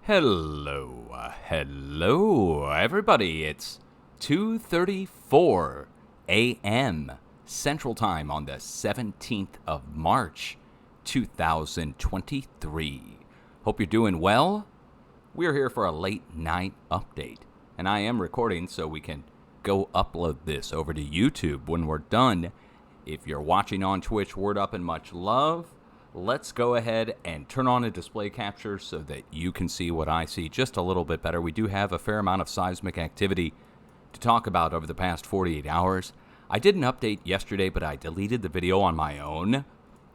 Hello, everybody. It's 2:34 a.m. Central Time on the 17th of March, 2023. Hope you're doing well. We're here for a late night update, and I am recording so we can go upload this over to YouTube when we're done. If you're watching on Twitch, word up and much love. Let's go ahead and turn on a display capture so that you can see what I see just a little bit better. We do have a fair amount of seismic activity to talk about over the past 48 hours. I did an update yesterday, but I deleted the video on my own.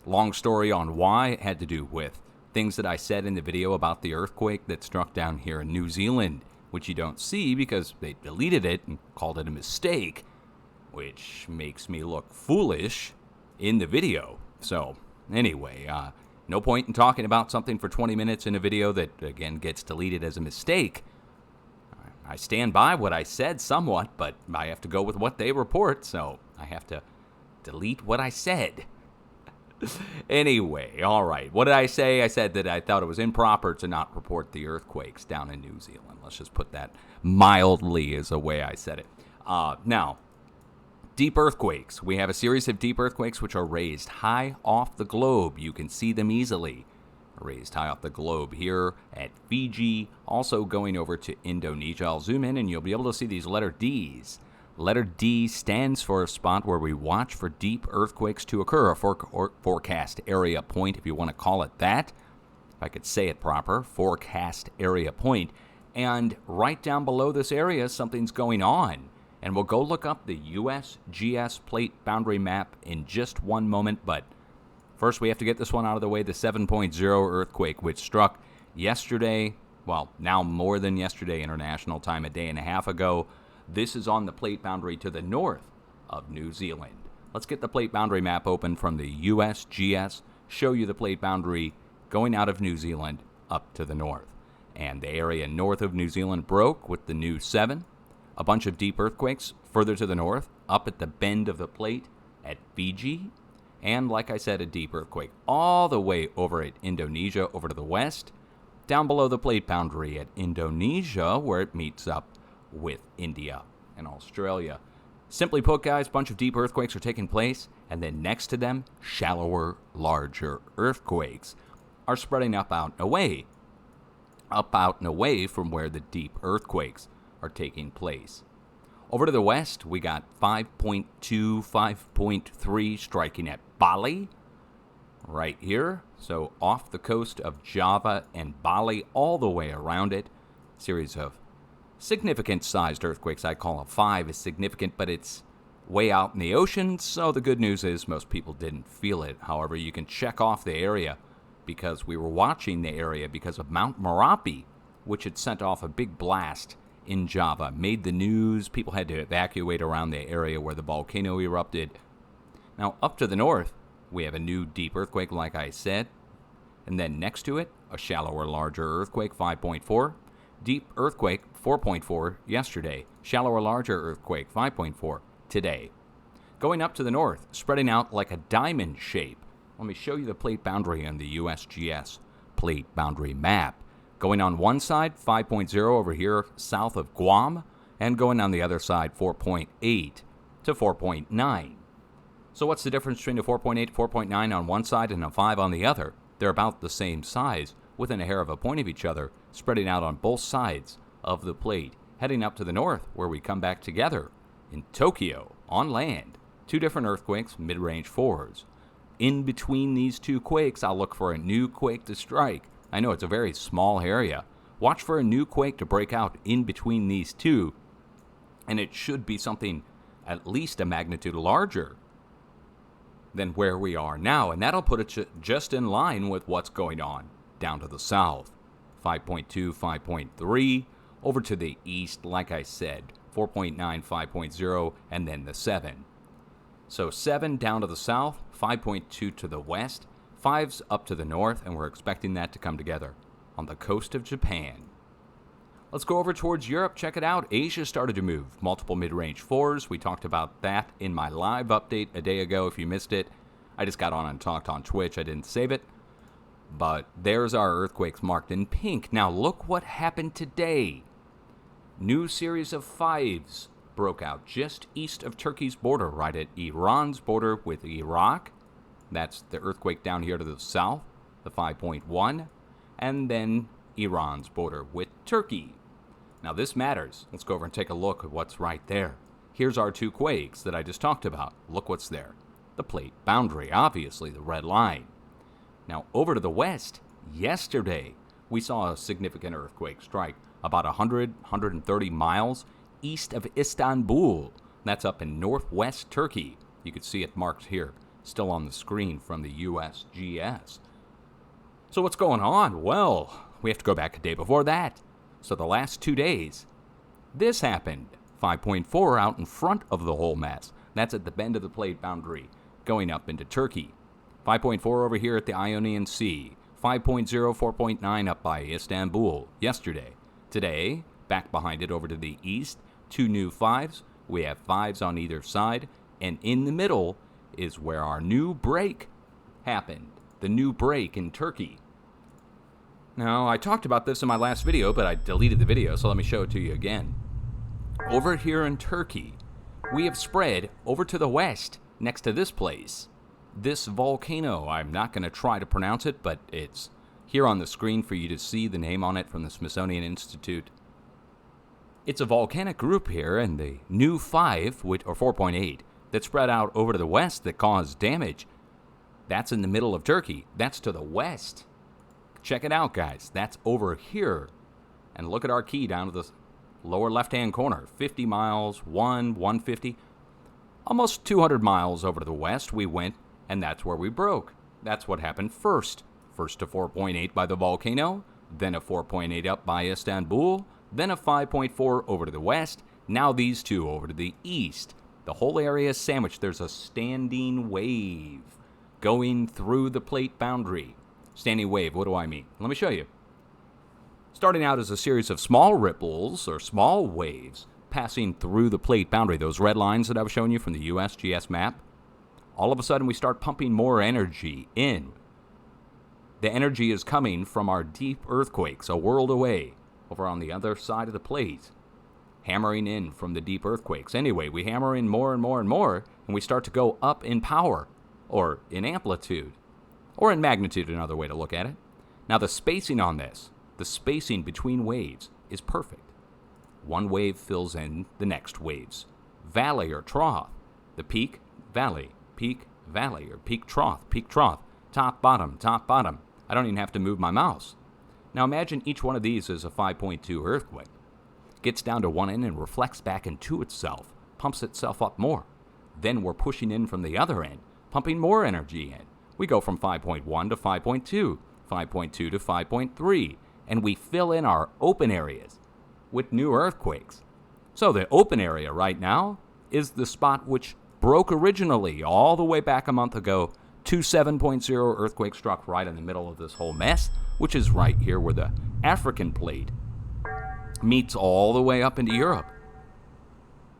Long story on why. It had to do with things that I said in the video about the earthquake that struck down here in New Zealand, which you don't see because they deleted it and called it a mistake, which makes me look foolish in the video. So anyway, no point in talking about something for 20 minutes in a video that, again, gets deleted as a mistake. I stand by what I said somewhat, but I have to go with what they report, so I have to delete what I said. Anyway, all right. What did I say? I said that I thought it was improper to not report the earthquakes down in New Zealand. Let's just put that mildly as the way I said it. Now, deep earthquakes. We have a series of deep earthquakes which are raised high off the globe. You can see them easily. Raised high off the globe here at Fiji, also going over to Indonesia. I'll zoom in and you'll be able to see these letter Ds. Letter D stands for a spot where we watch for deep earthquakes to occur, a forecast area point, if you want to call it that. If I could say it proper, forecast area point. And right down below this area, something's going on. And we'll go look up the USGS plate boundary map in just one moment, but first we have to get this one out of the way, the 7.0 earthquake, which struck yesterday, well, now more than yesterday, international time, a day and a half ago. This is on the plate boundary to the north of New Zealand. Let's get the plate boundary map open from the USGS, show you the plate boundary going out of New Zealand up to the north. And the area north of New Zealand broke with the new 7. A bunch of deep earthquakes further to the north, up at the bend of the plate at Fiji. And like I said, a deep earthquake all the way over at Indonesia, over to the west, down below the plate boundary at Indonesia, where it meets up with India and Australia. Simply put, guys, a bunch of deep earthquakes are taking place, and then next to them, shallower, larger earthquakes are spreading up, out, and away. Up, out, and away from where the deep earthquakes are taking place. Over to the west, we got 5.2, 5.3 striking at Bali, right here. So off the coast of Java and Bali, all the way around it. Series of significant sized earthquakes. I call a 5 is significant, but it's way out in the ocean, so the good news is most people didn't feel it. However, you can check off the area because we were watching the area because of Mount Merapi, which had sent off a big blast in Java, made the news. People had to evacuate around the area where the volcano erupted. Now, up to the north, we have a new deep earthquake, like I said. And then next to it, a shallower, larger earthquake, 5.4. Deep earthquake, 4.4 yesterday. Shallower, larger earthquake, 5.4 today. Going up to the north, spreading out like a diamond shape. Let me show you the plate boundary on the USGS plate boundary map. Going on one side, 5.0 over here south of Guam, and going on the other side, 4.8 to 4.9. So what's the difference between a 4.8 to 4.9 on one side and a 5 on the other? They're about the same size, within a hair of a point of each other, spreading out on both sides of the plate, heading up to the north, where we come back together in Tokyo, on land. 2 different earthquakes, mid-range 4s. In between these 2 quakes, I'll look for a new quake to strike. I know it's a very small area. Watch for a new quake to break out in between these 2, and it should be something at least a magnitude larger than where we are now, and that'll put it just in line with what's going on down to the south. 5.2, 5.3, over to the east, like I said, 4.9, 5.0, and then the 7. So 7 down to the south, 5.2 to the west, 5's up to the north, and we're expecting that to come together on the coast of Japan. Let's go over towards Europe. Check it out. Asia started to move. Multiple mid-range 4s. We talked about that in my live update a day ago. If you missed it, I just got on and talked on Twitch. I didn't save it. But there's our earthquakes marked in pink. Now look what happened today. New series of 5s broke out just east of Turkey's border, right at Iran's border with Iraq. That's the earthquake down here to the south, the 5.1, and then Iran's border with Turkey. Now this matters. Let's go over and take a look at what's right there. Here's our 2 quakes that I just talked about. Look what's there. The plate boundary, obviously the red line. Now over to the west, yesterday, we saw a significant earthquake strike about 130 miles east of Istanbul. That's up in northwest Turkey. You can see it marked here, still on the screen from the USGS. So what's going on? Well, we have to go back a day before that. So the last 2 days, this happened. 5.4 out in front of the whole mess. That's at the bend of the plate boundary, going up into Turkey. 5.4 over here at the Ionian Sea. 5.0, 4.9 up by Istanbul yesterday. Today, back behind it over to the east, 2 new 5s. We have 5s on either side. And in the middle is where our new break happened. The new break in Turkey. Now, I talked about this in my last video, but I deleted the video, so let me show it to you again. Over here in Turkey, we have spread over to the west next to this place. This volcano, I'm not going to try to pronounce it, but it's here on the screen for you to see the name on it from the Smithsonian Institute. It's a volcanic group here, and the new 5, or 4.8, that spread out over to the west that caused damage. That's in the middle of Turkey. That's to the west. Check it out, guys. That's over here. And look at our key down to the lower left-hand corner. 50 miles, 150. Almost 200 miles over to the west we went, and that's where we broke. That's what happened first. First a 4.8 by the volcano, then a 4.8 up by Istanbul, then a 5.4 over to the west, now these 2 over to the east. The whole area is sandwiched. There's a standing wave going through the plate boundary. Standing wave, what do I mean? Let me show you. Starting out as a series of small ripples or small waves passing through the plate boundary, those red lines that I was showing you from the USGS map, all of a sudden we start pumping more energy in. The energy is coming from our deep earthquakes a world away over on the other side of the plate, hammering in from the deep earthquakes. Anyway, we hammer in more and more and more, and we start to go up in power or in amplitude. Or in magnitude, another way to look at it. Now the spacing on this, the spacing between waves, is perfect. One wave fills in the next wave's valley or trough. The peak, valley, or peak, trough, top, bottom. I don't even have to move my mouse. Now imagine each one of these is a 5.2 earthquake. Gets down to one end and reflects back into itself, pumps itself up more. Then we're pushing in from the other end, pumping more energy in. We go from 5.1 to 5.2, 5.2 to 5.3, and we fill in our open areas with new earthquakes. So the open area right now is the spot which broke originally all the way back a month ago. 7.0 earthquake struck right in the middle of this whole mess, which is right here where the African plate meets all the way up into Europe.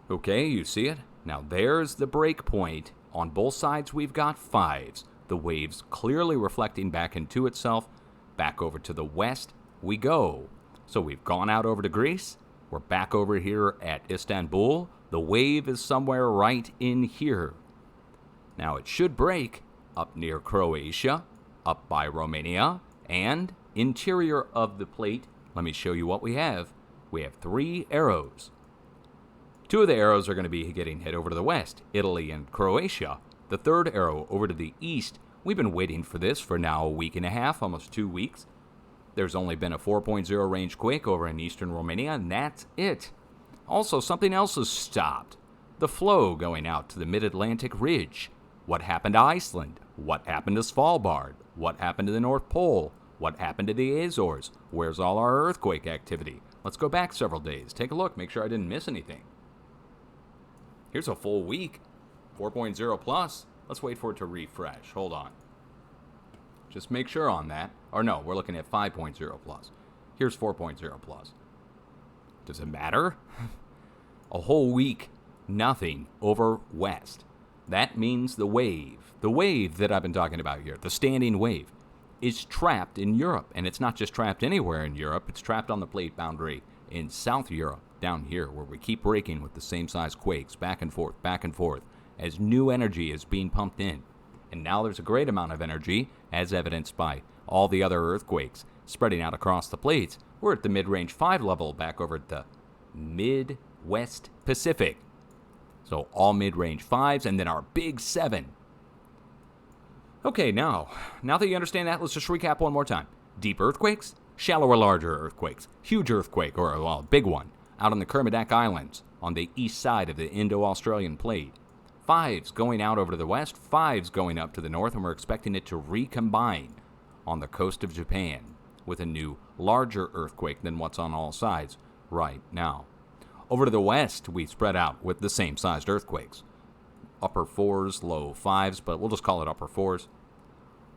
Okay, you see it? Now there's the break point. On both sides we've got 5s. The waves clearly reflecting back into itself. Back over to the west we go. So we've gone out over to Greece. We're back over here at Istanbul. The wave is somewhere right in here. Now it should break up near Croatia, up by Romania, and interior of the plate. Let me show you what we have. We have 3 arrows. 2 of the arrows are going to be getting hit over to the west, Italy and Croatia. The 3rd arrow over to the east. We've been waiting for this for now a week and a half, almost 2 weeks. There's only been a 4.0 range quake over in eastern Romania, and that's it. Also, something else has stopped. The flow going out to the mid-Atlantic ridge. What happened to Iceland? What happened to Svalbard? What happened to the North Pole? What happened to the Azores? Where's all our earthquake activity? Let's go back several days. Take a look. Make sure I didn't miss anything. Here's a full week. 4.0 plus. Let's wait for it to refresh. Hold on. Just make sure on that. Or no, we're looking at 5.0 plus. Here's 4.0 plus. Does it matter? A whole week, nothing over west. That means the wave that I've been talking about here, the standing wave, is trapped in Europe. And it's not just trapped anywhere in Europe, it's trapped on the plate boundary in South Europe, down here, where we keep breaking with the same size quakes, back and forth, as new energy is being pumped in. And now there's a great amount of energy, as evidenced by all the other earthquakes spreading out across the plates. We're at the mid-range 5 level back over at the Midwest Pacific. So all mid-range 5s, and then our big 7. Okay, now that you understand that, let's just recap one more time. Deep earthquakes, shallow or larger earthquakes, huge earthquake, or a big one, out on the Kermadec Islands on the east side of the Indo-Australian plate. 5s going out over to the west, 5s going up to the north, and we're expecting it to recombine on the coast of Japan with a new, larger earthquake than what's on all sides right now. Over to the west, we spread out with the same sized earthquakes. Upper 4s, low 5s, but we'll just call it upper 4s.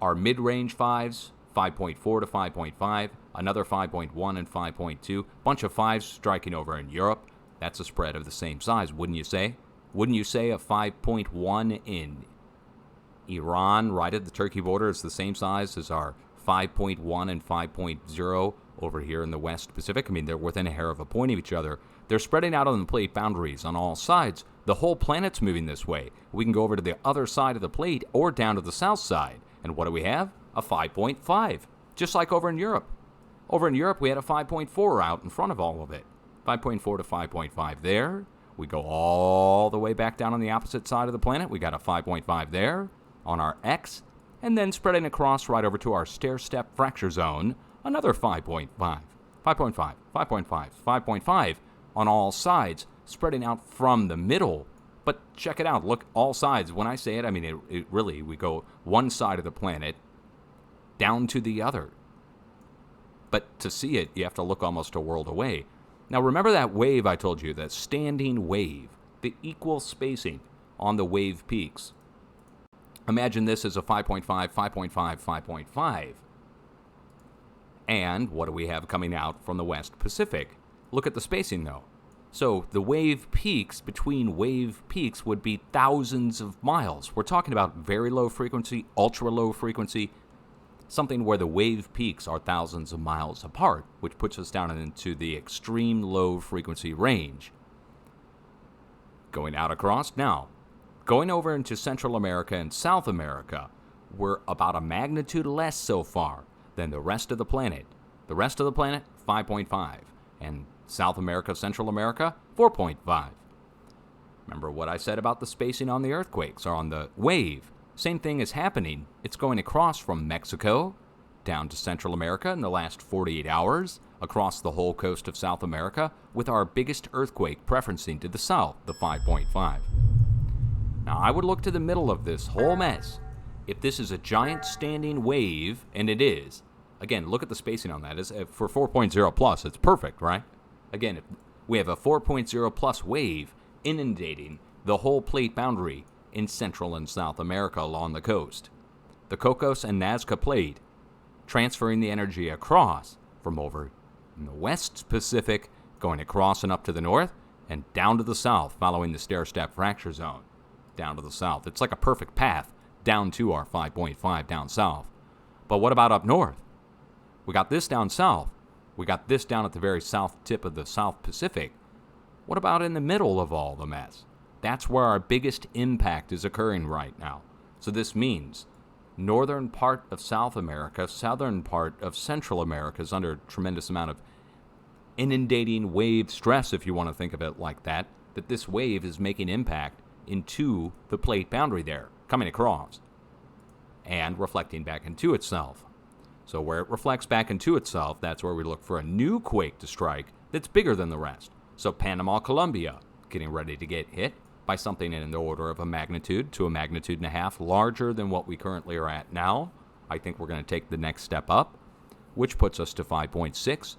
Our mid-range 5s, 5.4 to 5.5, another 5.1 and 5.2. Bunch of 5s striking over in Europe. That's a spread of the same size, wouldn't you say? Wouldn't you say a 5.1 in Iran, right at the Turkey border, is the same size as our 5.1 and 5.0 over here in the West Pacific? I mean, they're within a hair of a point of each other. They're spreading out on the plate boundaries on all sides. The whole planet's moving this way. We can go over to the other side of the plate or down to the south side. And what do we have? A 5.5, just like over in Europe. Over in Europe, we had a 5.4 out in front of all of it. 5.4 to 5.5 there. We go all the way back down on the opposite side of the planet. We got a 5.5 there on our X. And then spreading across right over to our stair-step fracture zone, another 5.5, 5.5, 5.5, 5.5 on all sides, spreading out from the middle. But check it out. Look, all sides. When I say it, I mean it really, we go one side of the planet down to the other. But to see it, you have to look almost a world away. Now, remember that wave I told you, that standing wave, the equal spacing on the wave peaks. Imagine this as a 5.5, 5.5, 5.5. And what do we have coming out from the West Pacific? Look at the spacing, though. So the wave peaks between wave peaks would be thousands of miles. We're talking about very low frequency, ultra low frequency, something where the wave peaks are thousands of miles apart, which puts us down into the extreme low frequency range. Going out across now, going over into Central America and South America, we're about a magnitude less so far than the rest of the planet. The rest of the planet, 5.5. And South America, Central America, 4.5. Remember what I said about the spacing on the earthquakes or on the wave? Same thing is happening. It's going across from Mexico down to Central America in the last 48 hours, across the whole coast of South America, with our biggest earthquake preferencing to the south, the 5.5. Now, I would look to the middle of this whole mess. If this is a giant standing wave, and it is, again, look at the spacing on that. For 4.0 plus, it's perfect, right? Again, if we have a 4.0 plus wave inundating the whole plate boundary in Central and South America along the coast. The Cocos and Nazca Plate transferring the energy across from over in the West Pacific, going across and up to the north, and down to the south, following the stair-step fracture zone. Down to the south. It's like a perfect path down to our 5.5 down south. But what about up north? We got this down south. We got this down at the very south tip of the South Pacific. What about in the middle of all the mess? That's where our biggest impact is occurring right now. So this means northern part of South America, southern part of Central America is under a tremendous amount of inundating wave stress, if you want to think of it like that this wave is making impact into the plate boundary there, coming across and reflecting back into itself. So where it reflects back into itself, that's where we look for a new quake to strike that's bigger than the rest. So Panama, Colombia, getting ready to get hit by something in the order of a magnitude to a magnitude and a half larger than what we currently are at now. I think we're going to take the next step up, which puts us to 5.6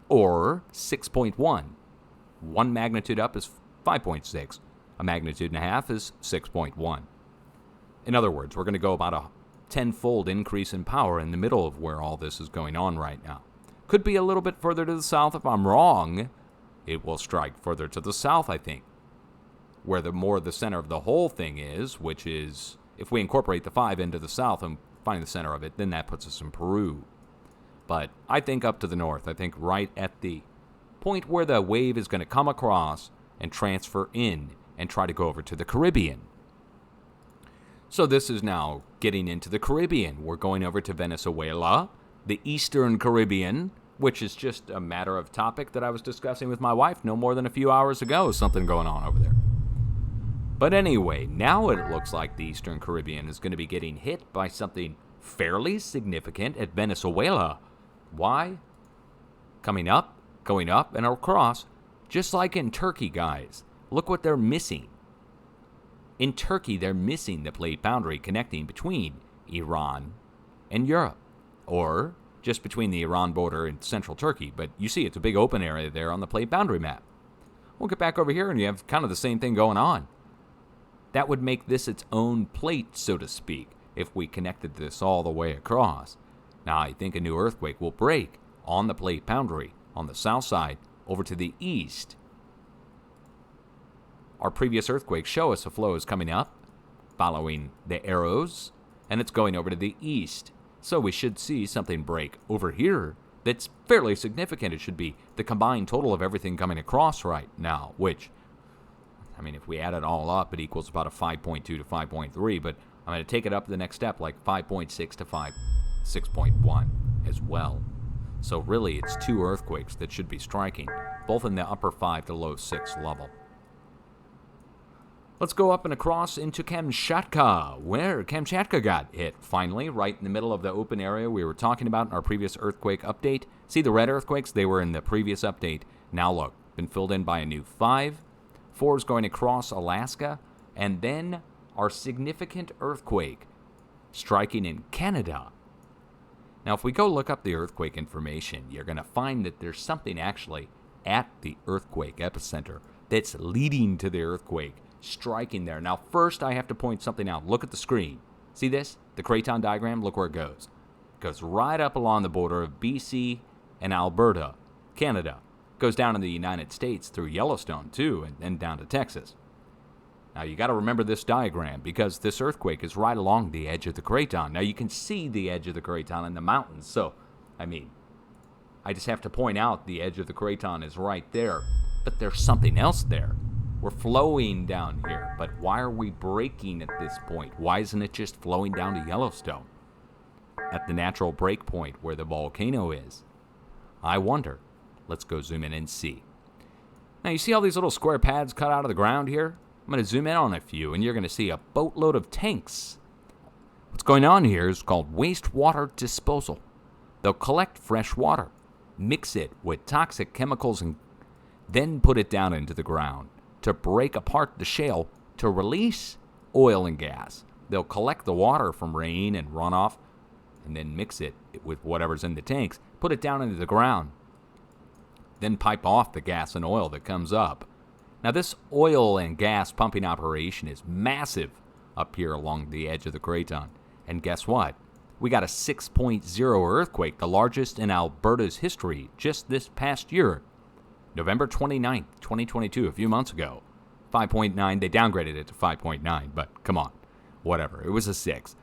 or 6.1. One magnitude up is 5.6. A magnitude and a half is 6.1. In other words, we're going to go about a tenfold increase in power in the middle of where all this is going on right now. Could be a little bit further to the south. If I'm wrong, it will strike further to the south, I think, where the more the center of the whole thing is, which is, if we incorporate the 5 into the south and finding the center of it, then that puts us in Peru. But I think up to the north, I think right at the point where the wave is going to come across and transfer in and try to go over to the Caribbean. So this is now getting into the Caribbean. We're going over to Venezuela, the Eastern Caribbean, which is just a matter of topic that I was discussing with my wife no more than a few hours ago. Something going on over there. But anyway, now it looks like the Eastern Caribbean is going to be getting hit by something fairly significant at Venezuela. Why? Coming up, going up, and across, just like in Turkey, guys. Look what they're missing. In Turkey, they're missing the plate boundary connecting between Iran and Europe, or just between the Iran border and central Turkey. But you see, it's a big open area there on the plate boundary map. We'll get back over here, and you have kind of the same thing going on. That would make this its own plate, so to speak, if we connected this all the way across. Now, I think a new earthquake will break on the plate boundary on the south side over to the east. Our previous earthquakes show us a flow is coming up, following the arrows, and it's going over to the east. So we should see something break over here that's fairly significant. It should be the combined total of everything coming across right now, which, I mean, if we add it all up, it equals about a 5.2 to 5.3, but I'm going to take it up to the next step, like 5.6 to 6.1 as well. So really, it's two earthquakes that should be striking, both in the upper 5 to low 6 level. Let's go up and across into Kamchatka, where Kamchatka got hit, finally, right in the middle of the open area we were talking about in our previous earthquake update. See the red earthquakes? They were in the previous update. Now look, been filled in by a new 5. 4 is going across Alaska, and then our significant earthquake striking in Canada. Now, if we go look up the earthquake information, you're going to find that there's something actually at the earthquake epicenter that's leading to the earthquake striking there. Now, first, I have to point something out. Look at the screen. See this? The Craton diagram? Look where it goes. It goes right up along the border of BC and Alberta, Canada. It goes down in the United States through Yellowstone, too, and then down to Texas. Now, you got to remember this diagram because this earthquake is right along the edge of the Craton. Now, you can see the edge of the Craton in the mountains. So, I mean, I just have to point out the edge of the Craton is right there. But there's something else there. We're flowing down here, but why are we breaking at this point? Why isn't it just flowing down to Yellowstone at the natural break point where the volcano is? I wonder. Let's go zoom in and see. Now, you see all these little square pads cut out of the ground here? I'm going to zoom in on a few, and you're going to see a boatload of tanks. What's going on here is called wastewater disposal. They'll collect fresh water, mix it with toxic chemicals, and then put it down into the ground to break apart the shale to release oil and gas. They'll collect the water from rain and runoff and then mix it with whatever's in the tanks, put it down into the ground, then pipe off the gas and oil that comes up. Now, this oil and gas pumping operation is massive up here along the edge of the Craton. And guess what? We got a 6.0 earthquake, the largest in Alberta's history, just this past year. November 29th, 2022, a few months ago. 5.9, they downgraded it to 5.9, but come on, whatever. It was a 6.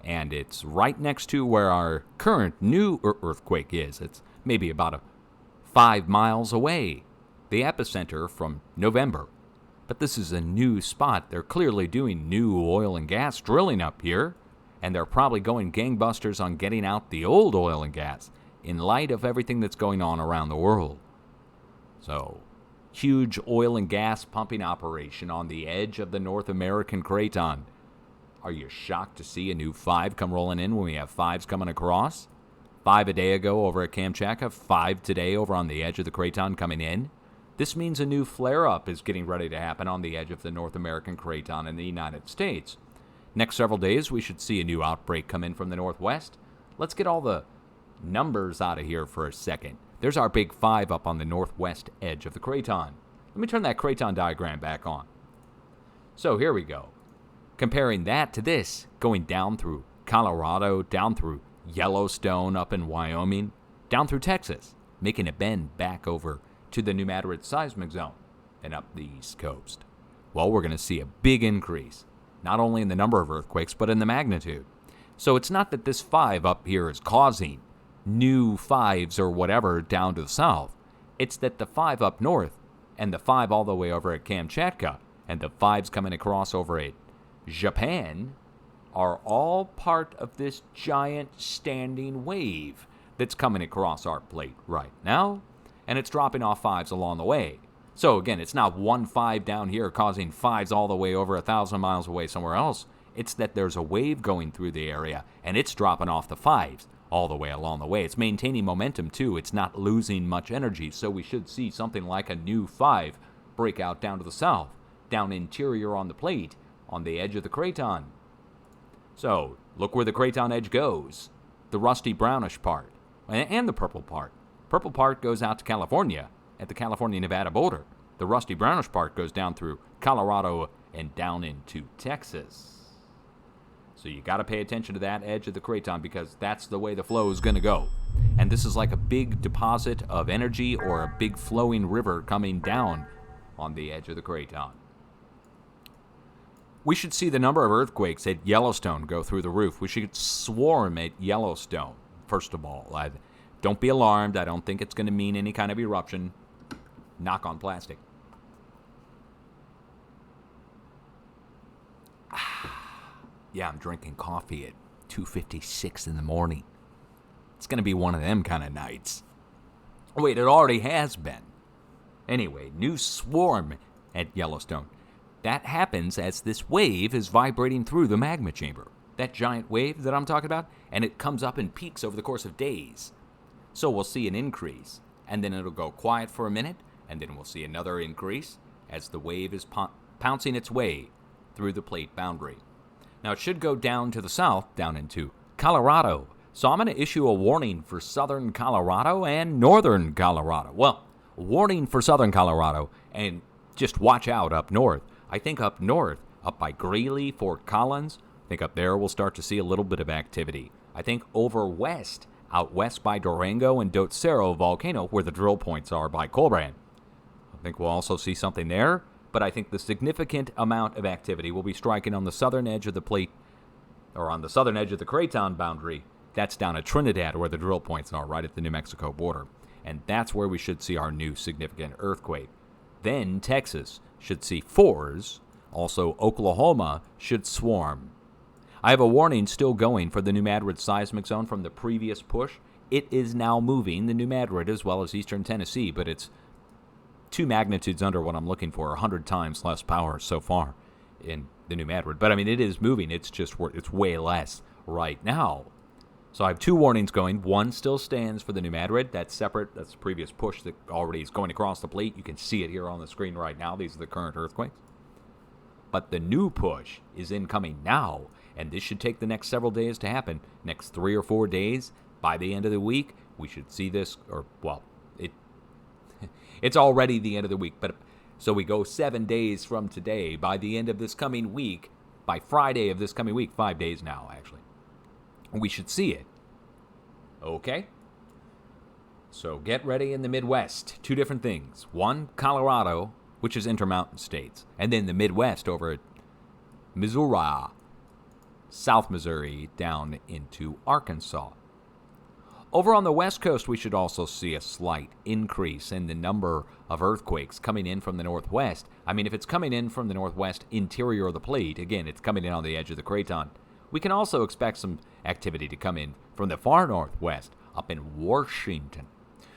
And it's right next to where our current new earthquake is. It's maybe about 5 miles away, the epicenter from November. But this is a new spot. They're clearly doing new oil and gas drilling up here, and they're probably going gangbusters on getting out the old oil and gas in light of everything that's going on around the world. So, huge oil and gas pumping operation on the edge of the North American Craton. Are you shocked to see a new 5 come rolling in when we have 5s coming across? 5 a day ago over at Kamchatka, 5 today over on the edge of the Craton coming in. This means a new flare-up is getting ready to happen on the edge of the North American Craton in the United States. Next several days, we should see a new outbreak come in from the northwest. Let's get all the numbers out of here for a second. There's our big 5 up on the northwest edge of the Craton. Let me turn that Craton diagram back on. So here we go. Comparing that to this, going down through Colorado, down through Yellowstone up in Wyoming, down through Texas, making a bend back over to the New Madrid seismic zone and up the East Coast. Well, we're going to see a big increase, not only in the number of earthquakes, but in the magnitude. So it's not that this 5 up here is causing new 5s or whatever down to the south. It's that the 5 up north and the 5 all the way over at Kamchatka and the 5s coming across over at Japan are all part of this giant standing wave that's coming across our plate right now, and it's dropping off 5s along the way. So again, it's not 1 5 down here causing 5s all the way over 1,000 miles away somewhere else. It's that there's a wave going through the area, and it's dropping off the 5s all the way along the way. It's maintaining momentum, too. It's not losing much energy, so we should see something like a new 5 break out down to the south, down interior on the plate, on the edge of the craton. So, look where the craton edge goes. The rusty brownish part, and the purple part. Purple part goes out to California, at the California-Nevada border. The rusty brownish part goes down through Colorado and down into Texas. So you got to pay attention to that edge of the craton because that's the way the flow is going to go. And this is like a big deposit of energy or a big flowing river coming down on the edge of the craton. We should see the number of earthquakes at Yellowstone go through the roof. We should swarm at Yellowstone, first of all. Don't be alarmed. I don't think it's going to mean any kind of eruption. Knock on plastic. Yeah, I'm drinking coffee at 2:56 in the morning. It's going to be one of them kind of nights. Wait, it already has been. Anyway, new swarm at Yellowstone. That happens as this wave is vibrating through the magma chamber. That giant wave that I'm talking about, and it comes up in peaks over the course of days. So we'll see an increase, and then it'll go quiet for a minute, and then we'll see another increase as the wave is pouncing its way through the plate boundary. Now, it should go down to the south, down into Colorado. So I'm going to issue a warning for southern Colorado and northern Colorado. Well, warning for southern Colorado, and just watch out up north. I think up north, up by Greeley, Fort Collins, I think up there we'll start to see a little bit of activity. I think over west, out west by Durango and Dotsero Volcano, where the drill points are by Colbrand, I think we'll also see something there. But I think the significant amount of activity will be striking on the southern edge of the plate, or on the southern edge of the craton boundary. That's down at Trinidad, where the drill points are, right at the New Mexico border. And that's where we should see our new significant earthquake. Then Texas should see 4s. Also, Oklahoma should swarm. I have a warning still going for the New Madrid seismic zone from the previous push. It is now moving, the New Madrid as well as eastern Tennessee, but it's 2 magnitudes under what I'm looking for, 100 times less power so far in the New Madrid. But I mean, it is moving. It's way less right now. So I have 2 warnings going. One still stands for the New Madrid. That's separate. That's the previous push that already is going across the plate. You can see it here on the screen right now. These are the current earthquakes. But the new push is incoming now, and this should take the next several days to happen. Next 3 or 4 days. By the end of the week, we should see this, it's already the end of the week, but so we go 7 days from today. By the end of this coming week, by Friday of this coming week, 5 days now, actually, we should see it. Okay? So get ready in the Midwest. 2 different things. One, Colorado, which is intermountain states, and then the Midwest over at Missouri, South Missouri, down into Arkansas. Over on the West Coast, we should also see a slight increase in the number of earthquakes coming in from the northwest. I mean, if it's coming in from the northwest interior of the plate, again, it's coming in on the edge of the craton. We can also expect some activity to come in from the far northwest, up in Washington.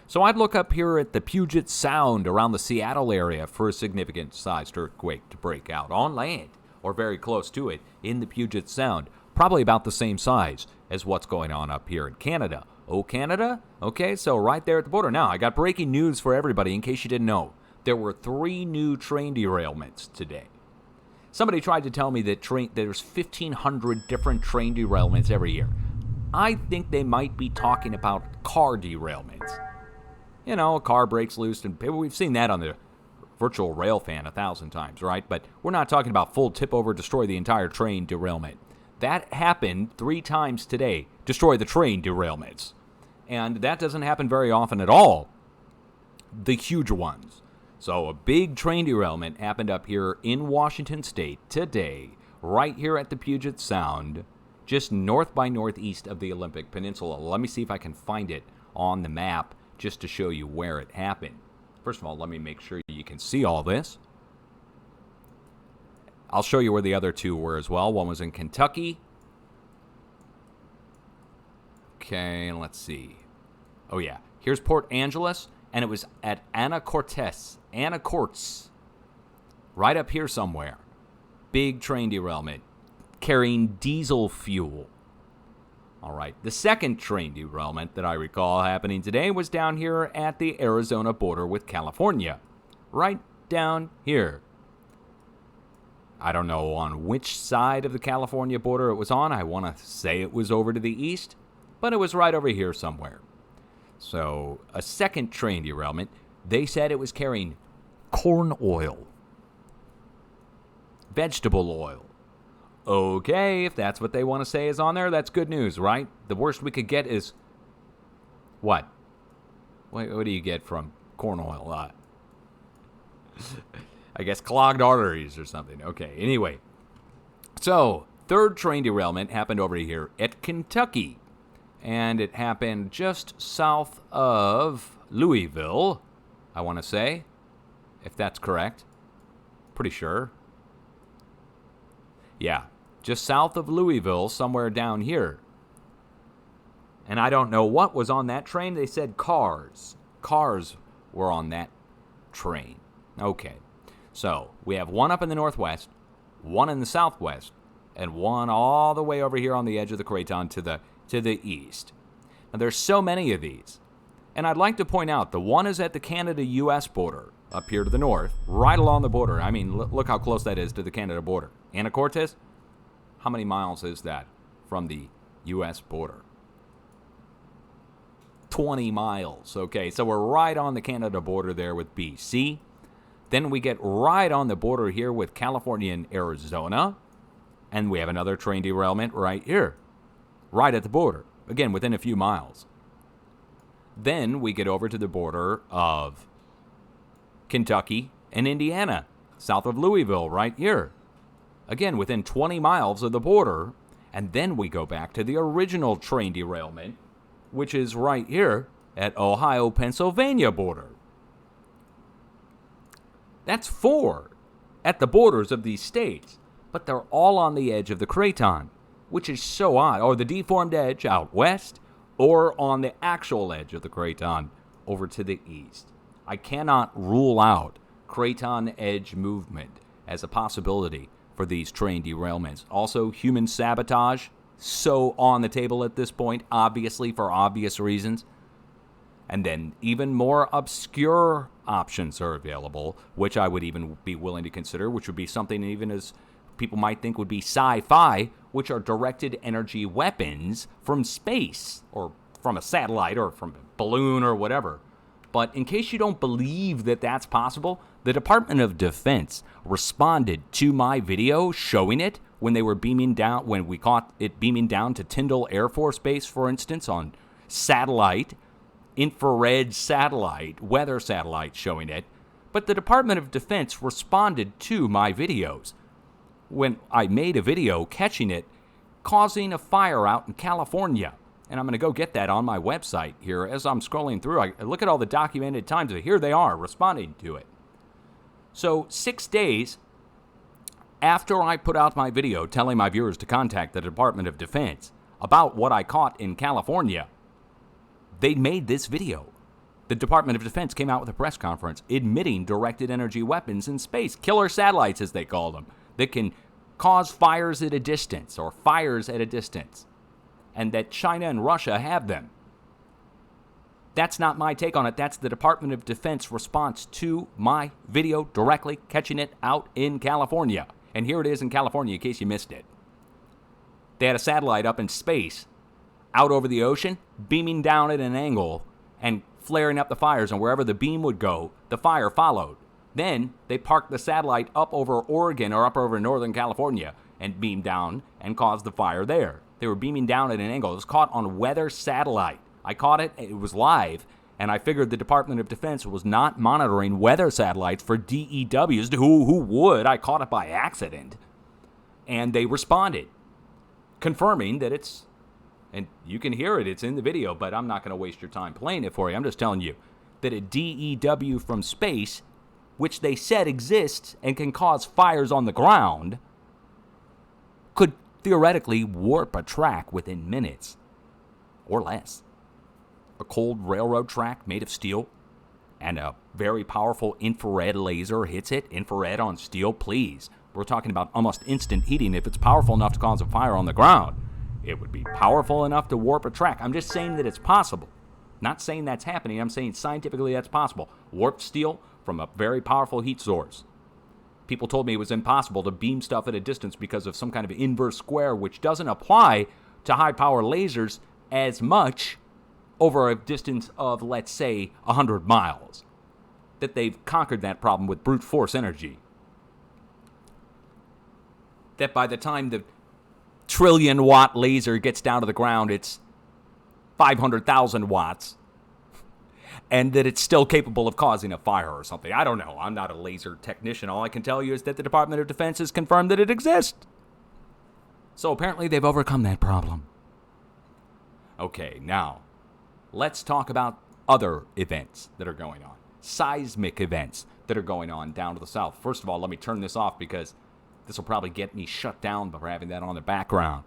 So I'd look up here at the Puget Sound around the Seattle area for a significant sized earthquake to break out on land, or very close to it in the Puget Sound, probably about the same size as what's going on up here in Canada. Oh, Canada? Okay, so right there at the border. Now, I got breaking news for everybody in case you didn't know. There were 3 new train derailments today. Somebody tried to tell me that there's 1,500 different train derailments every year. I think they might be talking about car derailments. You know, a car breaks loose, and we've seen that on the virtual rail fan 1,000 times, right? But we're not talking about full tip over, destroy the entire train derailment. That happened 3 times today. Destroy the train derailments. And that doesn't happen very often at all. The huge ones. So a big train derailment happened up here in Washington State today, right here at the Puget Sound. just north by northeast of the Olympic Peninsula. Let me see if I can find it on the map just to show you where it happened. First of all, let me make sure you can see all this. I'll show you where the other two were as well. One was in Kentucky. Okay, let's see. Oh, yeah. Here's Port Angeles, and it was at Anacortes. Right up here somewhere. Big train derailment carrying diesel fuel. All right. The second train derailment that I recall happening today was down here at the Arizona border with California. Right down here. I don't know on which side of the California border it was on. I want to say it was over to the east, but it was right over here somewhere. So, a second train derailment. They said it was carrying corn oil. Vegetable oil. Okay, if that's what they want to say is on there, that's good news, right? The worst we could get is what? What do you get from corn oil? I guess clogged arteries or something. Okay, anyway. So, third train derailment happened over here at Kentucky. And it happened just south of Louisville, I want to say. If that's correct. Pretty sure. Yeah, just south of Louisville, somewhere down here. And I don't know what was on that train. They said cars. Cars were on that train. Okay. So, we have one up in the northwest, one in the southwest, and one all the way over here on the edge of the Craton to the east. Now, there's so many of these. And I'd like to point out, the one is at the Canada-U.S. border, up here to the north, right along the border. I mean, look how close that is to the Canada border. Anacortes? How many miles is that from the U.S. border? 20 miles. Okay, so we're right on the Canada border there with BC. Then we get right on the border here with California and Arizona. And we have another train derailment right here. Right at the border. Again, within a few miles. Then we get over to the border of Kentucky and Indiana. South of Louisville, right here. Again, within 20 miles of the border. And then we go back to the original train derailment, which is right here at Ohio-Pennsylvania border. That's 4 at the borders of these states, but they're all on the edge of the Craton, which is so odd. Or the deformed edge out west, or on the actual edge of the Craton over to the east. I cannot rule out Craton edge movement as a possibility for these train derailments. Also, human sabotage, so on the table at this point, obviously for obvious reasons. And then even more obscure options are available, which I would even be willing to consider, which would be something even as people might think would be sci-fi, which are directed energy weapons from space, or from a satellite, or from a balloon, or whatever. But in case you don't believe that that's possible, the Department of Defense responded to my video showing it when they were beaming down, when we caught it beaming down to Tyndall Air Force Base, for instance, on satellite, infrared satellite, weather satellite showing it. But the Department of Defense responded to my videos when I made a video catching it causing a fire out in California. And I'm going to go get that on my website here as I'm scrolling through. I look at all the documented times, and here they are responding to it. So 6 days after I put out my video telling my viewers to contact the Department of Defense about what I caught in California, they made this video. The Department of Defense came out with a press conference admitting directed energy weapons in space, killer satellites as they call them, that can cause fires at a distance, or fires at a distance, and that China and Russia have them. That's not my take on it. That's the Department of Defense response to my video directly catching it out in California. And here it is in California in case you missed it. They had a satellite up in space, out over the ocean, beaming down at an angle and flaring up the fires, and wherever the beam would go, the fire followed. Then they parked the satellite up over Oregon or up over Northern California and beamed down and caused the fire there. They were beaming down at an angle. It was caught on weather satellite. I caught it. It was live. And I figured the Department of Defense was not monitoring weather satellites for DEWs. Who would? I caught it by accident. And they responded. confirming that it's, and you can hear it, it's in the video, but I'm not going to waste your time playing it for you. I'm just telling you that a DEW from space, which they said exists and can cause fires on the ground, could theoretically warp a track within minutes or less. A cold railroad track made of steel and a very powerful infrared laser hits it. Infrared on steel, please. We're talking about almost instant heating. If it's powerful enough to cause a fire on the ground, it would be powerful enough to warp a track. I'm just saying that it's possible. Not saying that's happening. I'm saying scientifically that's possible. Warped steel from a very powerful heat source. People told me it was impossible to beam stuff at a distance because of some kind of inverse square, which doesn't apply to high-power lasers as much over a distance of, let's say, 100 miles. That they've conquered that problem with brute force energy. That by the time the trillion-watt laser gets down to the ground, it's 500,000 watts. And that it's still capable of causing a fire or something. I don't know. I'm not a laser technician. All I can tell you is that the Department of Defense has confirmed that it exists. So apparently they've overcome that problem. Okay, now, let's talk about other events that are going on. Seismic events that are going on down to the south. First of all, let me turn this off because this will probably get me shut down for having that on the background.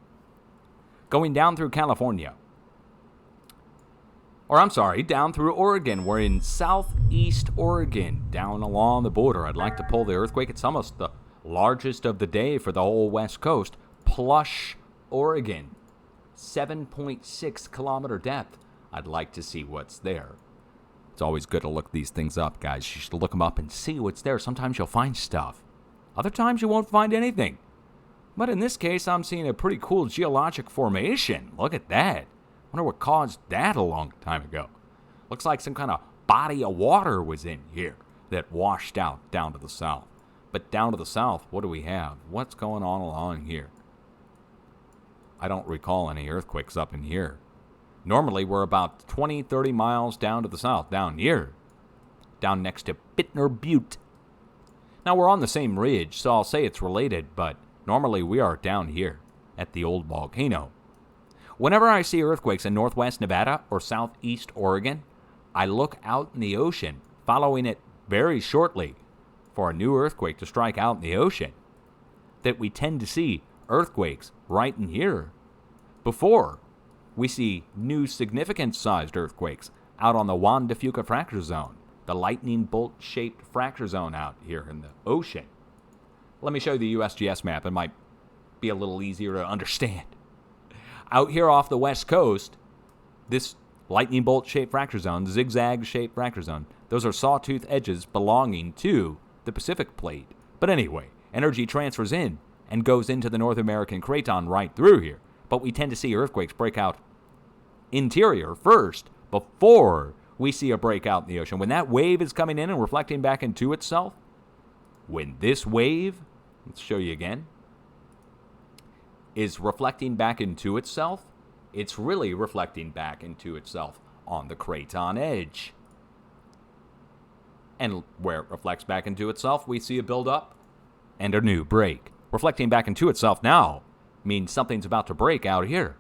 Going down through California. Or I'm sorry, down through Oregon. We're in southeast Oregon, down along the border. I'd like to pull the earthquake. It's almost the largest of the day for the whole West Coast. Plush, Oregon. 7.6 kilometer depth. I'd like to see what's there. It's always good to look these things up, guys. You should look them up and see what's there. Sometimes you'll find stuff. Other times you won't find anything. But in this case, I'm seeing a pretty cool geologic formation. Look at that. Wonder what caused that a long time ago. Looks like some kind of body of water was in here that washed out down to the south. But down to the south, what do we have? What's going on along here? I don't recall any earthquakes up in here. Normally, we're about 20, 30 miles down to the south, down here. Down next to Bittner Butte. Now, we're on the same ridge, so I'll say it's related, but normally we are down here at the old volcano. Whenever I see earthquakes in northwest Nevada or southeast Oregon, I look out in the ocean, following it very shortly for a new earthquake to strike out in the ocean. That we tend to see earthquakes right in here before we see new significant-sized earthquakes out on the Juan de Fuca fracture zone, the lightning bolt-shaped fracture zone out here in the ocean. Let me show you the USGS map. It might be a little easier to understand. Out here off the west coast, this lightning bolt-shaped fracture zone, zigzag-shaped fracture zone, those are sawtooth edges belonging to the Pacific plate. But anyway, energy transfers in and goes into the North American craton right through here. But we tend to see earthquakes break out interior first before we see a breakout in the ocean. When that wave is coming in and reflecting back into itself, when this wave, let's show you again, is reflecting back into itself, it's really reflecting back into itself on the craton edge. And where it reflects back into itself, we see a build-up and a new break. Reflecting back into itself now means something's about to break out here.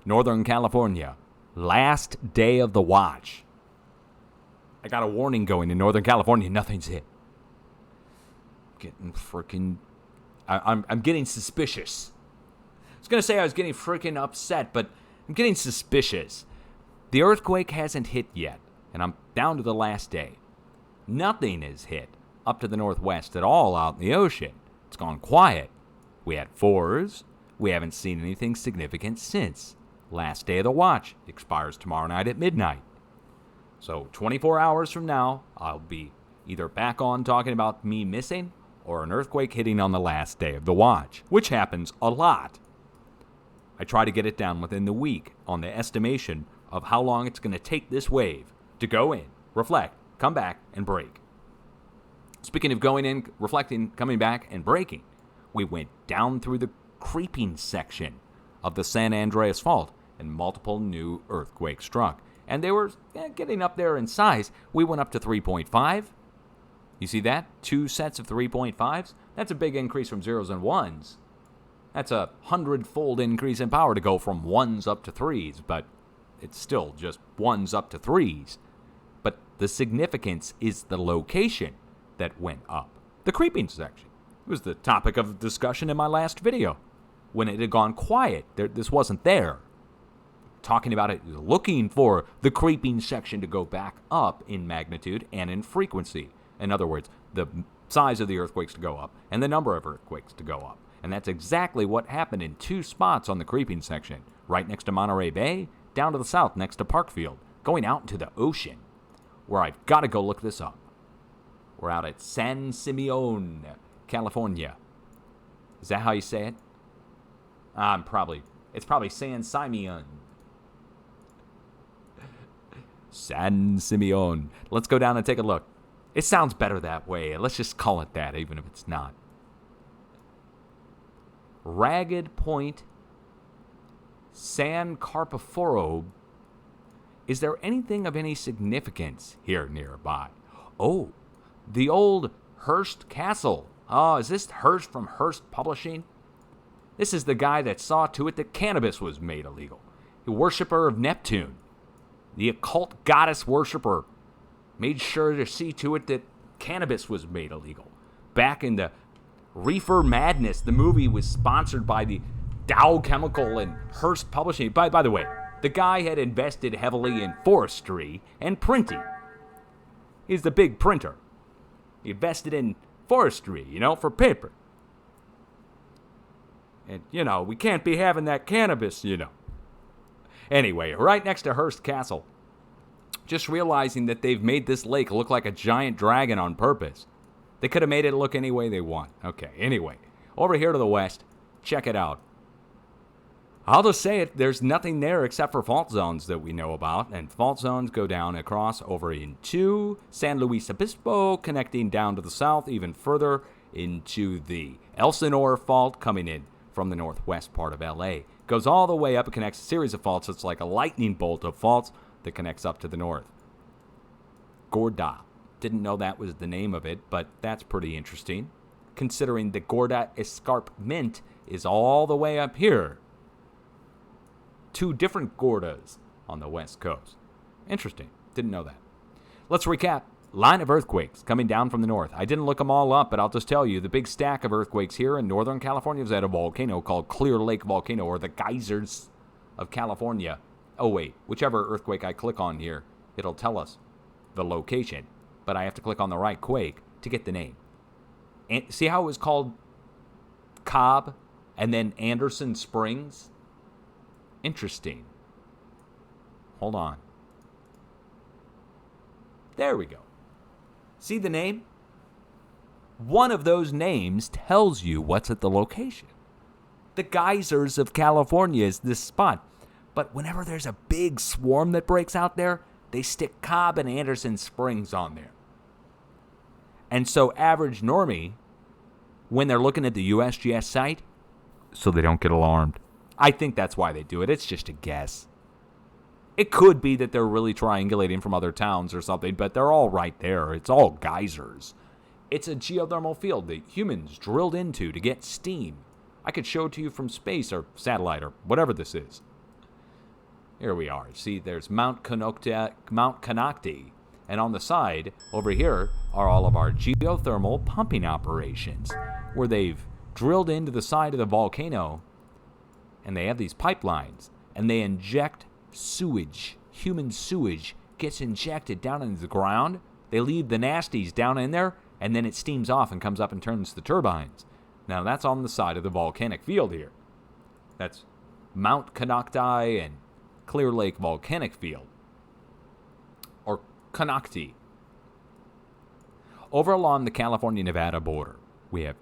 Northern California, last day of the watch. I got a warning going in Northern California, nothing's hit. Getting freaking... I'm getting suspicious. I was going to say I was getting freaking upset, but I'm getting suspicious. The earthquake hasn't hit yet, and I'm down to the last day. Nothing is hit up to the northwest at all out in the ocean. It's gone quiet. We had 4s. We haven't seen anything significant since. Last day of the watch expires tomorrow night at midnight. So 24 hours from now, I'll be either back on talking about me missing or an earthquake hitting on the last day of the watch, which happens a lot. I try to get it down within the week on the estimation of how long it's going to take this wave to go in, reflect, come back, and break. Speaking of going in, reflecting, coming back, and breaking, we went down through the creeping section of the San Andreas Fault, and multiple new earthquakes struck. And they were getting up there in size. We went up to 3.5. You see that? 2 sets of 3.5s? That's a big increase from 0s and 1s. That's a 100-fold increase in power to go from 1s up to 3s, but it's still just 1s up to 3s. But the significance is the location that went up. The creeping section. It was the topic of discussion in my last video. When it had gone quiet, this wasn't there. Talking about it, looking for the creeping section to go back up in magnitude and in frequency. In other words, the size of the earthquakes to go up and the number of earthquakes to go up. And that's exactly what happened in 2 spots on the creeping section, right next to Monterey Bay, down to the south next to Parkfield, going out into the ocean, where I've got to go look this up. We're out at San Simeon, California. Is that how you say it? It's probably San Simeon. San Simeon. Let's go down and take a look. It sounds better that way. Let's just call it that, even if it's not. Ragged Point, San Carpoforo. Is there anything of any significance here nearby? Oh, the old Hearst Castle. Oh, is this Hearst from Hearst Publishing? This is the guy that saw to it that cannabis was made illegal. The worshiper of Neptune. The occult goddess worshiper made sure to see to it that cannabis was made illegal. Back in the Reefer Madness, the movie was sponsored by the Dow Chemical and Hearst Publishing. By the way, the guy had invested heavily in forestry and printing. He's the big printer. He invested in forestry, for paper. And, we can't be having that cannabis, Anyway, right next to Hearst Castle. Just realizing that they've made this lake look like a giant dragon on purpose. They could have made it look any way they want. Okay, anyway. Over here to the west, check it out. I'll just say it, there's nothing there except for fault zones that we know about. And fault zones go down across over into San Luis Obispo, connecting down to the south, even further into the Elsinore Fault coming in from the northwest part of LA. Goes all the way up and connects a series of faults. It's like a lightning bolt of faults that connects up to the north. Gorda. Didn't know that was the name of it, but that's pretty interesting, considering the Gorda Escarpment is all the way up here. 2 different Gordas on the west coast. Interesting. Didn't know that. Let's recap. Line of earthquakes coming down from the north. I didn't look them all up, but I'll just tell you, the big stack of earthquakes here in Northern California is at a volcano called Clear Lake Volcano, or the Geysers of California. Oh, wait. Whichever earthquake I click on here, it'll tell us the location. But I have to click on the right quake to get the name. And see how it was called Cobb and then Anderson Springs? Interesting. Hold on. There we go. See the name? One of those names tells you what's at the location. The Geysers of California is this spot. But whenever there's a big swarm that breaks out there, they stick Cobb and Anderson Springs on there. And so average normie, when they're looking at the USGS site, so they don't get alarmed. I think that's why they do it. It's just a guess. It could be that they're really triangulating from other towns or something, but they're all right there. It's all geysers. It's a geothermal field that humans drilled into to get steam. I could show it to you from space or satellite or whatever this is. Here we are. See, there's Mount Canocti. And on the side, over here, are all of our geothermal pumping operations, where they've drilled into the side of the volcano, and they have these pipelines, and they inject sewage. Human sewage gets injected down into the ground. They leave the nasties down in there, and then it steams off and comes up and turns the turbines. Now, that's on the side of the volcanic field here. That's Mount Canocti and Clear Lake Volcanic Field. Or Canocti. Over along the California-Nevada border, we have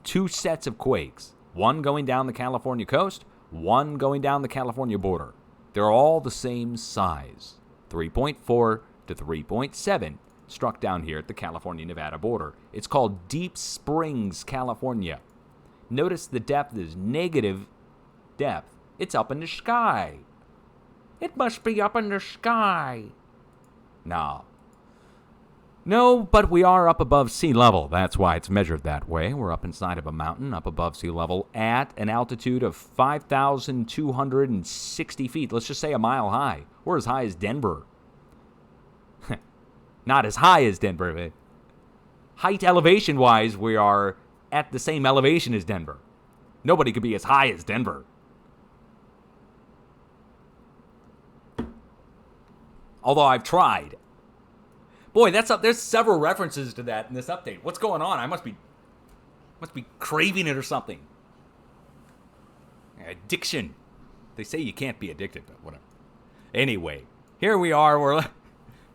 2 sets of quakes. One going down the California coast, one going down the California border. They're all the same size, 3.4 to 3.7, struck down here at the California-Nevada border. It's called Deep Springs, California. Notice the depth is negative depth. It's up in the sky. It must be up in the sky. No. No, but we are up above sea level. That's why it's measured that way. We're up inside of a mountain, up above sea level, at an altitude of 5,260 feet. Let's just say a mile high. We're as high as Denver. Not as high as Denver, but height elevation-wise, we are at the same elevation as Denver. Nobody could be as high as Denver. Although I've tried. Boy, that's up. There's several references to that in this update. What's going on? I must be craving it or something. Addiction. They say you can't be addicted, but whatever. Anyway, here we are.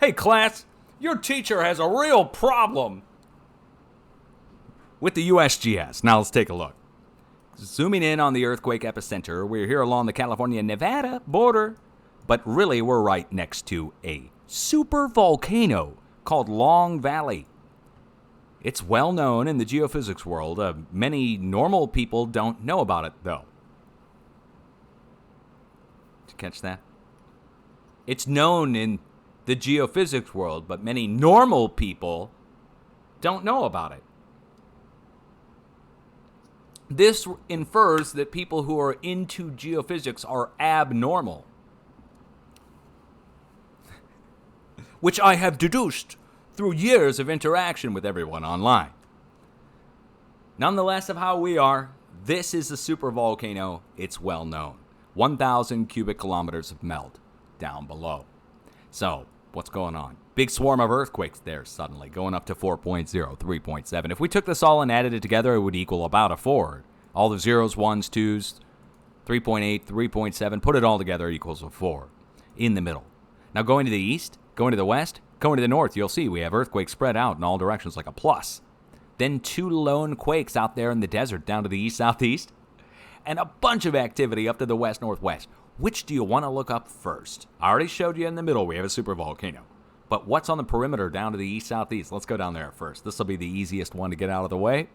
Hey, class, your teacher has a real problem with the USGS. Now let's take a look. Zooming in on the earthquake epicenter, we're here along the California-Nevada border, but really we're right next to a super volcano called Long Valley. It's well known in the geophysics world. Many normal people don't know about it, though. Did you catch that? It's known in the geophysics world, but many normal people don't know about it. This infers that people who are into geophysics are abnormal, which I have deduced through years of interaction with everyone online. Nonetheless of how we are, this is a supervolcano. It's well known. 1,000 cubic kilometers of melt down below. So, what's going on? Big swarm of earthquakes there suddenly, going up to 4.0, 3.7. If we took this all and added it together, it would equal about a 4. All the zeros, ones, twos, 3.8, 3.7, put it all together, it equals a 4 in the middle. Now going to the east, going to the west, going to the north, you'll see we have earthquakes spread out in all directions like a plus. Then 2 lone quakes out there in the desert down to the east-southeast, and a bunch of activity up to the west-northwest. Which do you want to look up first? I already showed you in the middle we have a supervolcano. But what's on the perimeter down to the east-southeast? Let's go down there first. This will be the easiest one to get out of the way.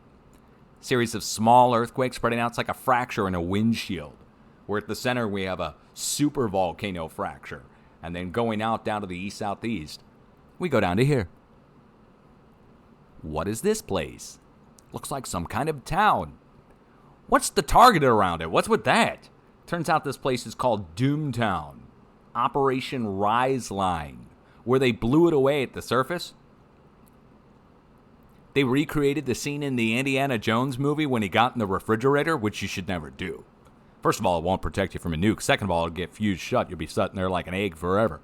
Series of small earthquakes spreading out. It's like a fracture in a windshield. Where at the center we have a supervolcano fracture. And then going out down to the east-southeast, we go down to here. What is this place? Looks like some kind of town. What's the target around it? What's with that? Turns out this place is called Doomtown. Operation Rise Line, where they blew it away at the surface. They recreated the scene in the Indiana Jones movie when he got in the refrigerator, which you should never do. First of all, it won't protect you from a nuke. Second of all, it'll get fused shut. You'll be sitting there like an egg forever.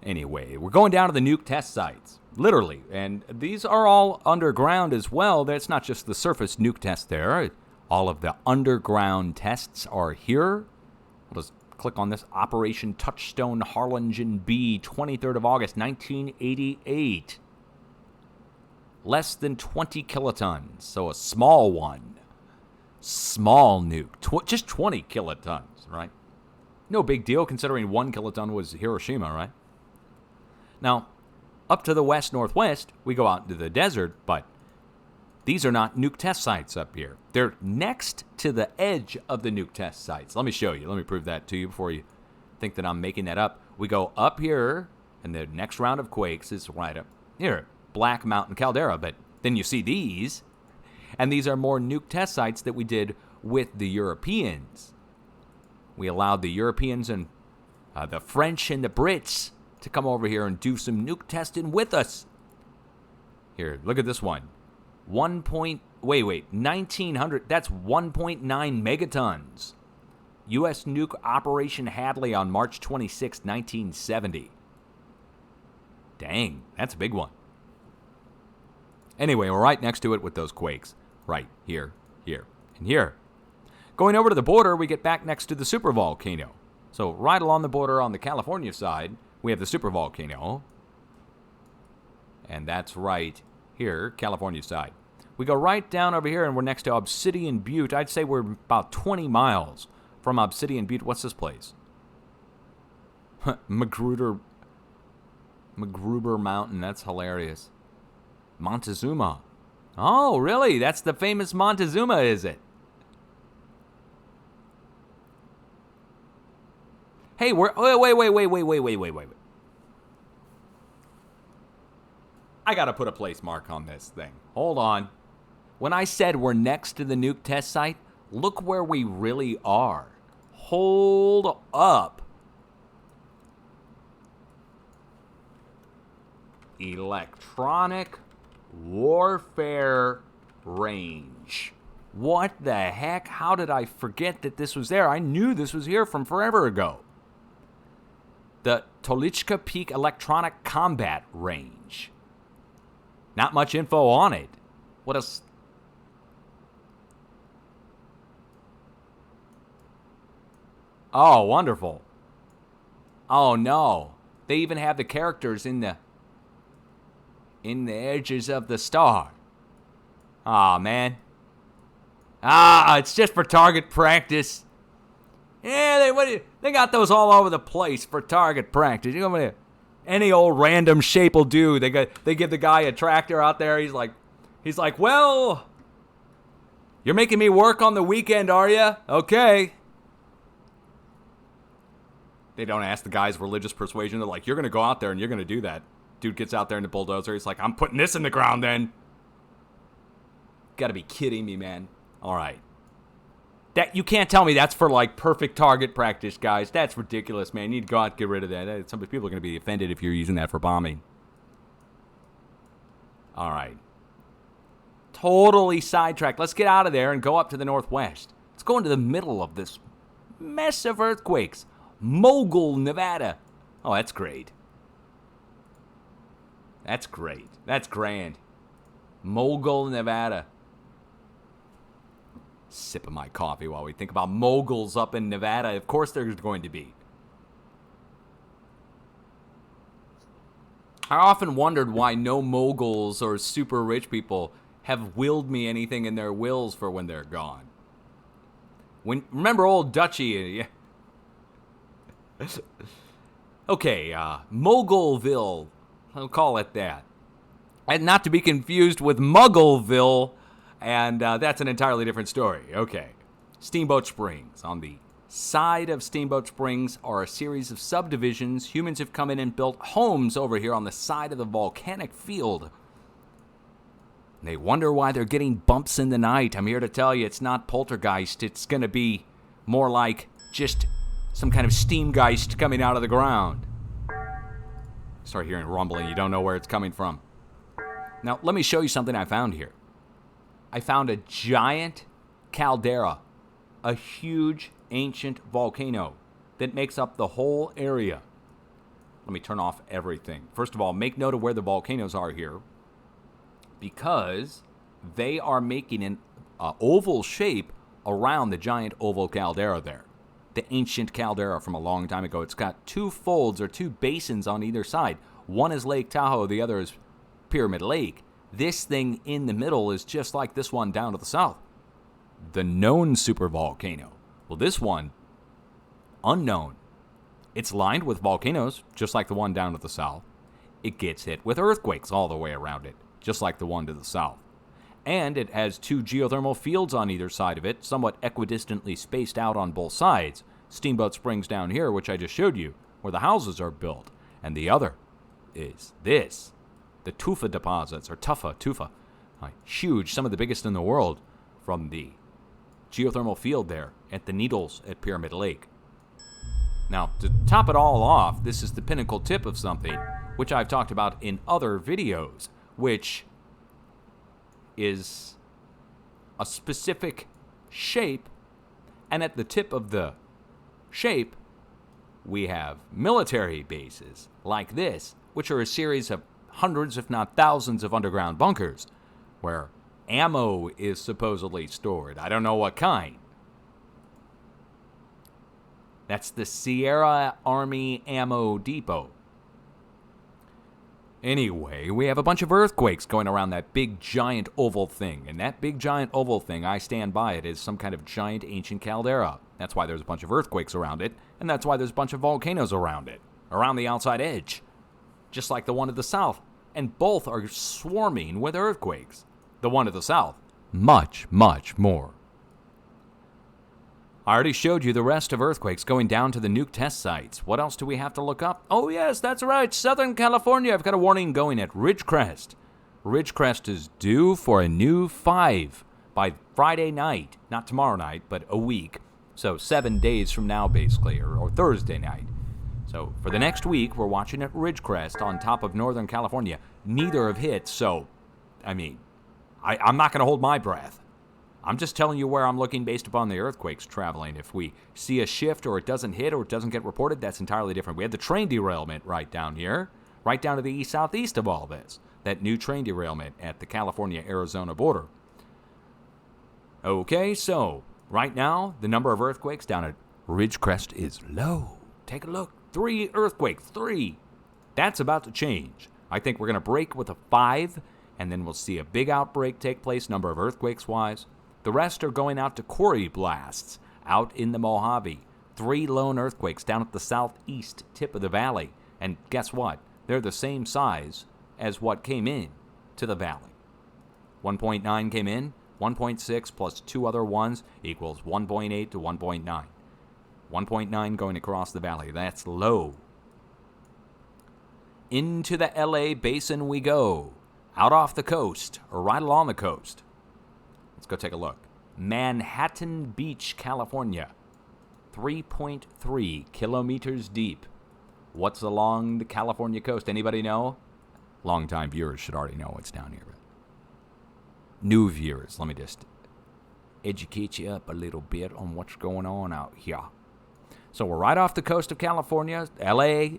Anyway, we're going down to the nuke test sites, literally. And these are all underground as well. That's not just the surface nuke test there. All of the underground tests are here. We'll just click on this. Operation Touchstone Harlingen B, 23rd of August, 1988. Less than 20 kilotons, so a small one. Small nuke, just 20 kilotons, right? No big deal considering 1 kiloton was Hiroshima, right? Now, up to the west-northwest, we go out into the desert, but these are not nuke test sites up here. They're next to the edge of the nuke test sites. Let me show you. Let me prove that to you before you think that I'm making that up. We go up here, and the next round of quakes is right up here, Black Mountain Caldera. But then you see these, and these are more nuke test sites that we did with the Europeans. We allowed the Europeans and the French and the Brits to come over here and do some nuke testing with us. Here, look at this one. 1900, that's 1.9 megatons. U.S. nuke Operation Hadley on March 26, 1970. Dang, that's a big one. Anyway, we're right next to it with those quakes. Right here, here, and here. Going over to the border, we get back next to the supervolcano. So right along the border on the California side, we have the supervolcano. And that's right here, California side. We go right down over here, and we're next to Obsidian Butte. I'd say we're about 20 miles from Obsidian Butte. What's this place? Magruder Mountain. That's hilarious. Montezuma. Oh, really? That's the famous Montezuma, is it? Hey, wait. I got to put a place mark on this thing. Hold on. When I said we're next to the nuke test site, look where we really are. Hold up. Electronic warfare range. What the heck? How did I forget that this was there? I knew this was here from forever ago. The Tolichka Peak Electronic Combat Range. Not much info on it. What else? Oh, wonderful. Oh, no. They even have the characters in the edges of the star. Aw, man. It's just for target practice. Yeah, they got those all over the place for target practice. You know, any old random shape will do. They give the guy a tractor out there. He's like, well, you're making me work on the weekend, are you? Okay. They don't ask the guy's religious persuasion. They're like, you're going to go out there and you're going to do that. Dude gets out there in the bulldozer. He's like, I'm putting this in the ground then. Gotta be kidding me, man. All right. That you can't tell me that's for like perfect target practice, guys. That's ridiculous, man. You need to go out and get rid of that. Some people are going to be offended if you're using that for bombing. All right. Totally sidetracked. Let's get out of there and go up to the northwest. Let's go into the middle of this mess of earthquakes. Mogul, Nevada. Oh, that's great. That's great. That's grand. Mogul, Nevada. Sipping my coffee while we think about moguls up in Nevada. Of course there's going to be. I often wondered why no moguls or super rich people have willed me anything in their wills for when they're gone. Remember old Dutchy? Okay, Mogulville. I'll call it that. And not to be confused with Muggleville, and that's an entirely different story. Okay. Steamboat Springs. On the side of Steamboat Springs are a series of subdivisions. Humans have come in and built homes over here on the side of the volcanic field. They wonder why they're getting bumps in the night. I'm here to tell you it's not poltergeist. It's going to be more like just some kind of steamgeist coming out of the ground. Start hearing rumbling. You don't know where it's coming from. Now, let me show you something I found here. I found a giant caldera, a huge ancient volcano that makes up the whole area. Let me turn off everything. First of all, make note of where the volcanoes are here, because they are making an oval shape around the giant oval caldera there. The ancient caldera from a long time ago. It's got two folds or two basins on either side. One is Lake Tahoe, the other is Pyramid Lake. This thing in the middle is just like this one down to the south. The known supervolcano. Well, this one, unknown. It's lined with volcanoes, just like the one down to the south. It gets hit with earthquakes all the way around it, just like the one to the south. And it has two geothermal fields on either side of it, somewhat equidistantly spaced out on both sides. Steamboat Springs down here, which I just showed you, where the houses are built. And the other is this. The tufa deposits, or tufa. Huge, some of the biggest in the world, from the geothermal field there at the Needles at Pyramid Lake. Now, to top it all off, this is the pinnacle tip of something, which I've talked about in other videos, which is a specific shape, and at the tip of the shape, we have military bases like this, which are a series of hundreds, if not thousands, of underground bunkers where ammo is supposedly stored. I don't know what kind. That's the Sierra Army Ammo Depot. Anyway, we have a bunch of earthquakes going around that big giant oval thing. And that big giant oval thing, I stand by it, is some kind of giant ancient caldera. That's why there's a bunch of earthquakes around it. And that's why there's a bunch of volcanoes around it. Around the outside edge. Just like the one to the south. And both are swarming with earthquakes. The one to the south, much, much more. I already showed you the rest of earthquakes going down to the nuke test sites. What else do we have to look up? Oh, yes, that's right. Southern California. I've got a warning going at Ridgecrest. Ridgecrest is due for a new 5 by Friday night. Not tomorrow night, but a week. So 7 days from now, basically, or Thursday night. So for the next week, we're watching at Ridgecrest on top of Northern California. Neither have hit, so, I mean, I'm not going to hold my breath. I'm just telling you where I'm looking based upon the earthquakes traveling. If we see a shift or it doesn't hit or it doesn't get reported, that's entirely different. We had the train derailment right down here, right down to the east-southeast of all this. That new train derailment at the California-Arizona border. Okay, so right now, the number of earthquakes down at Ridgecrest is low. Take a look. 3 earthquakes. 3. That's about to change. I think we're going to break with a 5, and then we'll see a big outbreak take place, number of earthquakes-wise. The rest are going out to quarry blasts out in the Mojave. 3 lone earthquakes down at the southeast tip of the valley. And guess what? They're the same size as what came in to the valley. 1.9 came in. 1.6 plus 2 other ones equals 1.8 to 1.9. 1.9 going across the valley. That's low. Into the LA basin we go. Out off the coast, or right along the coast. Let's go take a look. Manhattan Beach, California. 3.3 kilometers deep. What's along the California coast? Anybody know? Longtime viewers should already know what's down here. New viewers, let me just educate you up a little bit on what's going on out here. So we're right off the coast of California, LA.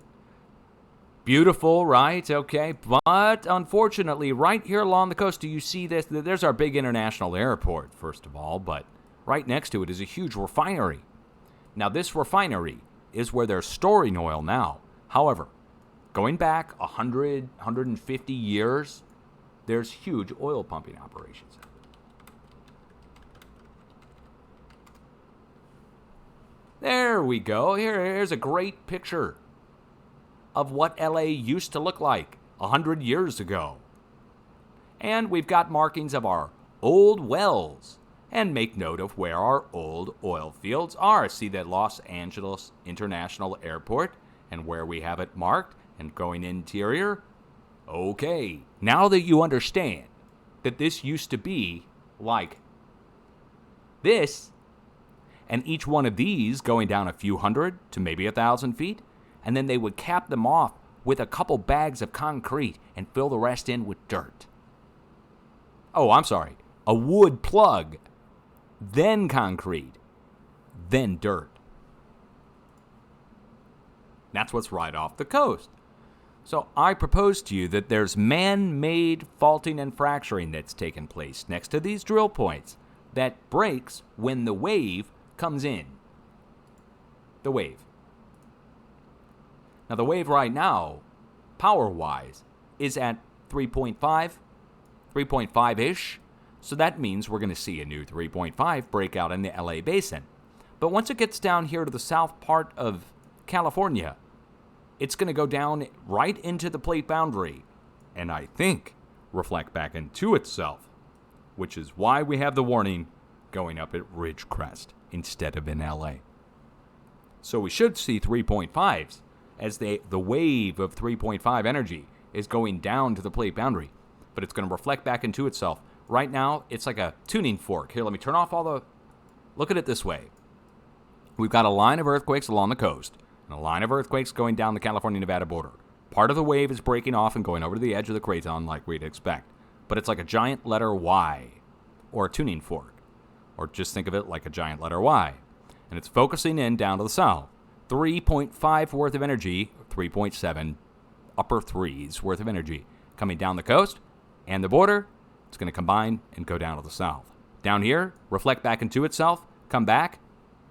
Beautiful, right? Okay. But unfortunately, right here along the coast, do you see this? There's our big international airport, first of all, but right next to it is a huge refinery. Now, this refinery is where they're storing oil now. However, going back 100, 150 years, there's huge oil pumping operations. There we go. Here's a great picture of what LA used to look like 100 years ago. And we've got markings of our old wells. And make note of where our old oil fields are. See that Los Angeles International Airport and where we have it marked and going interior. Okay, now that you understand that this used to be like this, and each one of these going down a few hundred to maybe 1,000 feet, and then they would cap them off with a couple bags of concrete and fill the rest in with dirt. Oh, I'm sorry, a wood plug, then concrete, then dirt. That's what's right off the coast. So I propose to you that there's man-made faulting and fracturing that's taken place next to these drill points that breaks when the wave comes in. The wave. Now the wave right now, power-wise, is at 3.5-ish. So that means we're going to see a new 3.5 breakout in the LA basin. But once it gets down here to the south part of California, it's going to go down right into the plate boundary, and I think reflect back into itself, which is why we have the warning going up at Ridgecrest instead of in LA. So we should see 3.5s as the wave of 3.5 energy is going down to the plate boundary, but it's going to reflect back into itself. Right now, it's like a tuning fork. Here, let me turn off all the... Look at it this way. We've got a line of earthquakes along the coast, and a line of earthquakes going down the California-Nevada border. Part of the wave is breaking off and going over to the edge of the craton like we'd expect. But it's like a giant letter Y, or a tuning fork. Or just think of it like a giant letter Y. And it's focusing in down to the south. 3.5 worth of energy, 3.7, upper threes worth of energy. Coming down the coast and the border, it's going to combine and go down to the south. Down here, reflect back into itself, come back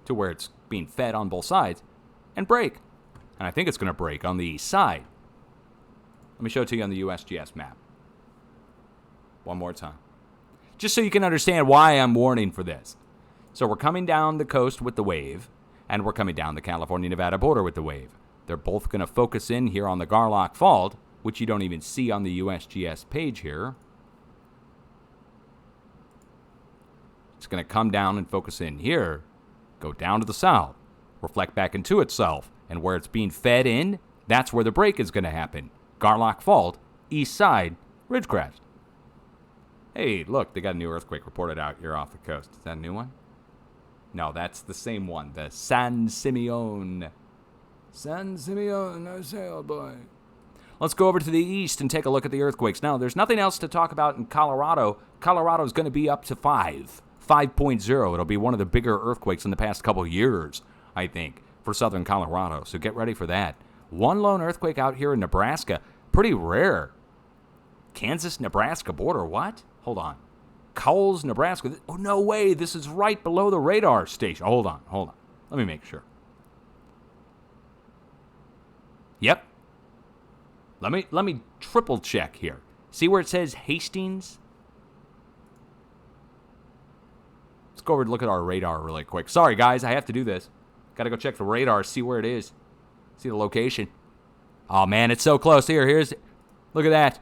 to where it's being fed on both sides, and break. And I think it's going to break on the east side. Let me show it to you on the USGS map. One more time. Just so you can understand why I'm warning for this. So we're coming down the coast with the wave, and we're coming down the California-Nevada border with the wave. They're both going to focus in here on the Garlock Fault, which you don't even see on the USGS page here. It's going to come down and focus in here. go down to the south, reflect back into itself, and where it's being fed in, that's where the break is going to happen. Garlock Fault, east side, Ridgecrest. Hey, look, they got a new earthquake reported out here off the coast. Is that a new one? No, that's the same one, the San Simeon. San Simeon, I sail boy. Let's go over to the east and take a look at the earthquakes. Now, there's nothing else to talk about in Colorado. Colorado's going to be up to 5.0. It'll be one of the bigger earthquakes in the past couple years, I think, for southern Colorado. So get ready for that. One lone earthquake out here in Nebraska. Pretty rare. Kansas-Nebraska border. What? Hold on. Cowles, Nebraska. Oh, no way. This is right below the radar station. Hold on. Let me make sure. Yep. Let me triple check here. See where it says Hastings? Let's go over and look at our radar really quick. Sorry, guys. I have to do this. Got to go check the radar, see where it is. See the location. Oh, man, it's so close. Here's... Look at that.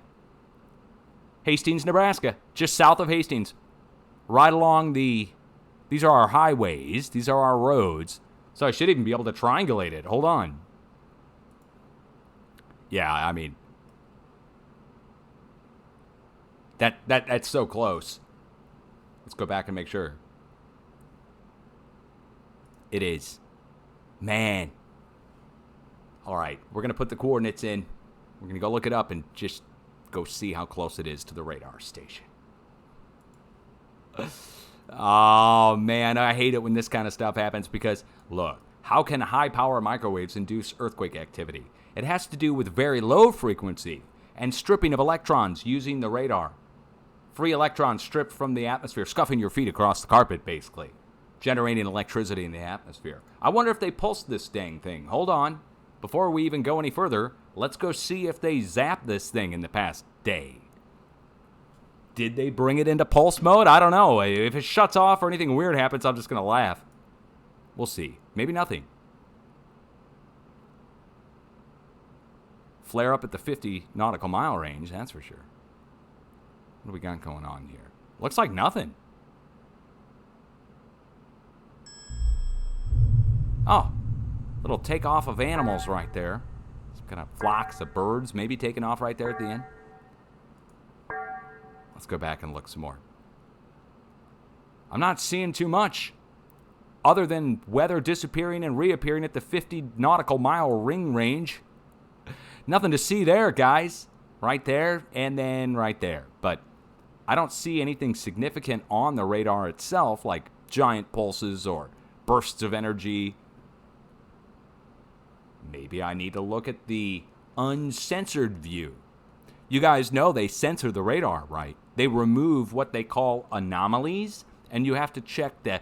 Hastings, Nebraska. Just south of Hastings. Right along the... These are our highways. These are our roads. So I should even be able to triangulate it. Hold on. Yeah, I mean... That's so close. Let's go back and make sure. It is. Man. All right, we're going to put the coordinates in. We're going to go look it up and just go see how close it is to the radar station. Oh, man, I hate it when this kind of stuff happens because, look, how can high-power microwaves induce earthquake activity? It has to do with very low frequency and stripping of electrons using the radar. Free electrons stripped from the atmosphere, scuffing your feet across the carpet, basically. Generating electricity in the atmosphere. I wonder if they pulsed this dang thing. Hold on. Before we even go any further, let's go see if they zapped this thing in the past day. Did they bring it into pulse mode? I don't know. If it shuts off or anything weird happens, I'm just going to laugh. We'll see. Maybe nothing. Flare up at the 50 nautical mile range, that's for sure. What do we got going on here? Looks like nothing. Oh, little takeoff of animals right there. Some kind of flocks of birds maybe taking off right there at the end. Let's go back and look some more. I'm not seeing too much other than weather disappearing and reappearing at the 50 nautical mile ring range. Nothing to see there, guys. Right there and then right there. But I don't see anything significant on the radar itself, like giant pulses or bursts of energy. Maybe I need to look at the uncensored view. You guys know they censor the radar, right? They remove what they call anomalies, and you have to check the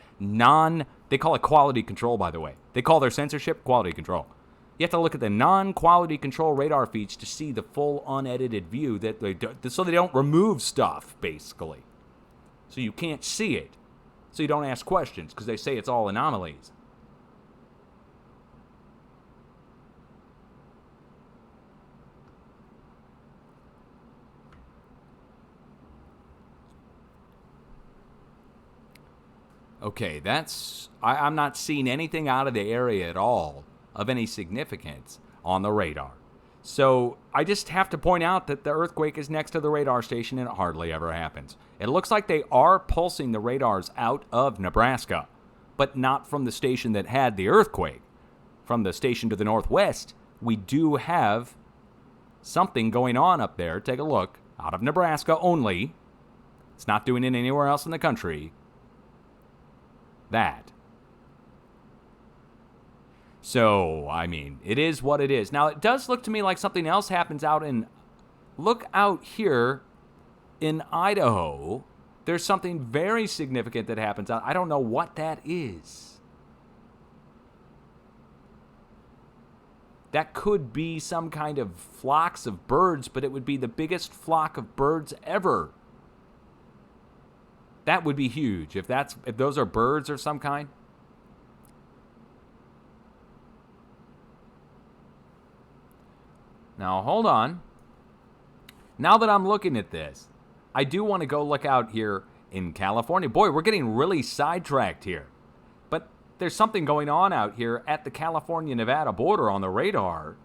they call it quality control, by the way. They call their censorship quality control. You have to look at the non-quality control radar feeds to see the full unedited view that they do, so they don't remove stuff, basically. So you can't see it. So you don't ask questions because they say it's all anomalies. Okay, I'm not seeing anything out of the area at all of any significance on the radar. So I just have to point out that the earthquake is next to the radar station and it hardly ever happens. It looks like they are pulsing the radars out of Nebraska, but not from the station that had the earthquake. From the station to the northwest, we do have something going on up there. Take a look. Out of Nebraska only. It's not doing it anywhere else in the country. That. So, I mean, it is what it is. Now, it does look to me like something else happens out in... Look out here in Idaho. There's something very significant that happens out. I don't know what that is. That could be some kind of flocks of birds, but it would be the biggest flock of birds ever. That would be huge if those are birds of some kind. Now, hold on. Now that I'm looking at this, I do want to go look out here in California. Boy, we're getting really sidetracked here. But there's something going on out here at the California-Nevada border on the radar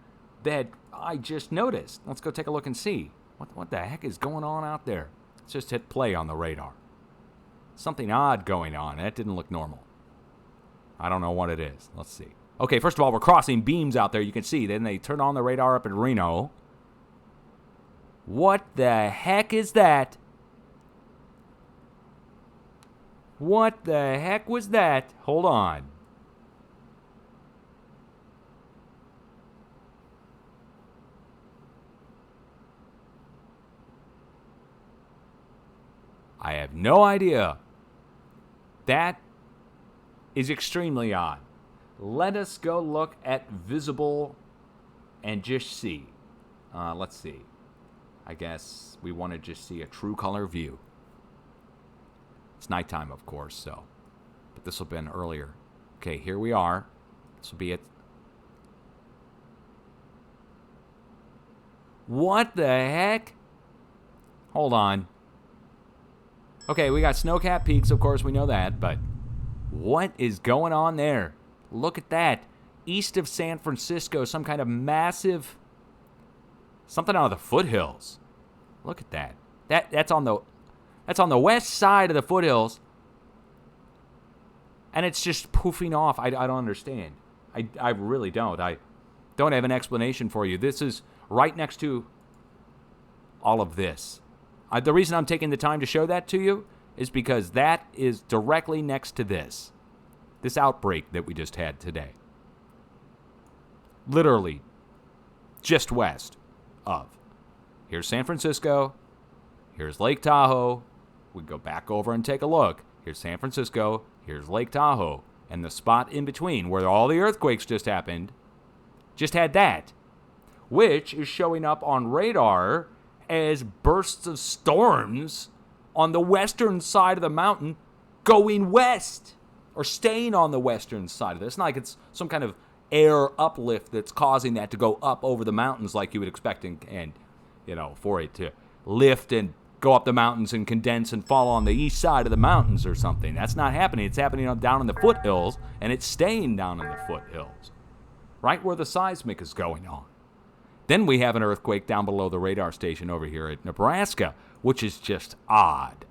that I just noticed. Let's go take a look and see. What the heck is going on out there? Let's just hit play on the radar. Something odd going on. That didn't look normal. I don't know what it is. Let's see. Okay, first of all, we're crossing beams out there. You can see. Then they turn on the radar up in Reno. What the heck is that? What the heck was that? Hold on. I have no idea. That is extremely odd. Let us go look at visible and just see. Let's see. I guess we want to just see a true color view. It's nighttime, of course, so. But this will have been earlier. Okay, here we are. This will be it. What the heck? Hold on. Okay, we got snow-capped peaks, of course, we know that, but what is going on there? Look at that. East of San Francisco, some kind of massive, something out of the foothills. Look at that. That's on the west side of the foothills, and it's just poofing off. I don't understand. I really don't. I don't have an explanation for you. This is right next to all of this. The reason I'm taking the time to show that to you is because that is directly next to this outbreak that we just had today. Literally just west of. Here's San Francisco. Here's Lake Tahoe. We go back over and take a look. Here's San Francisco. Here's Lake Tahoe. And the spot in between where all the earthquakes just happened just had that, which is showing up on radar as bursts of storms on the western side of the mountain going west, or staying on the western side of this. It's not like it's some kind of air uplift that's causing that to go up over the mountains like you would expect, and for it to lift and go up the mountains and condense and fall on the east side of the mountains or something. That's not happening. It's happening down in the foothills, and it's staying down in the foothills, right where the seismic is going on. Then we have an earthquake down below the radar station over here at Nebraska, which is just odd.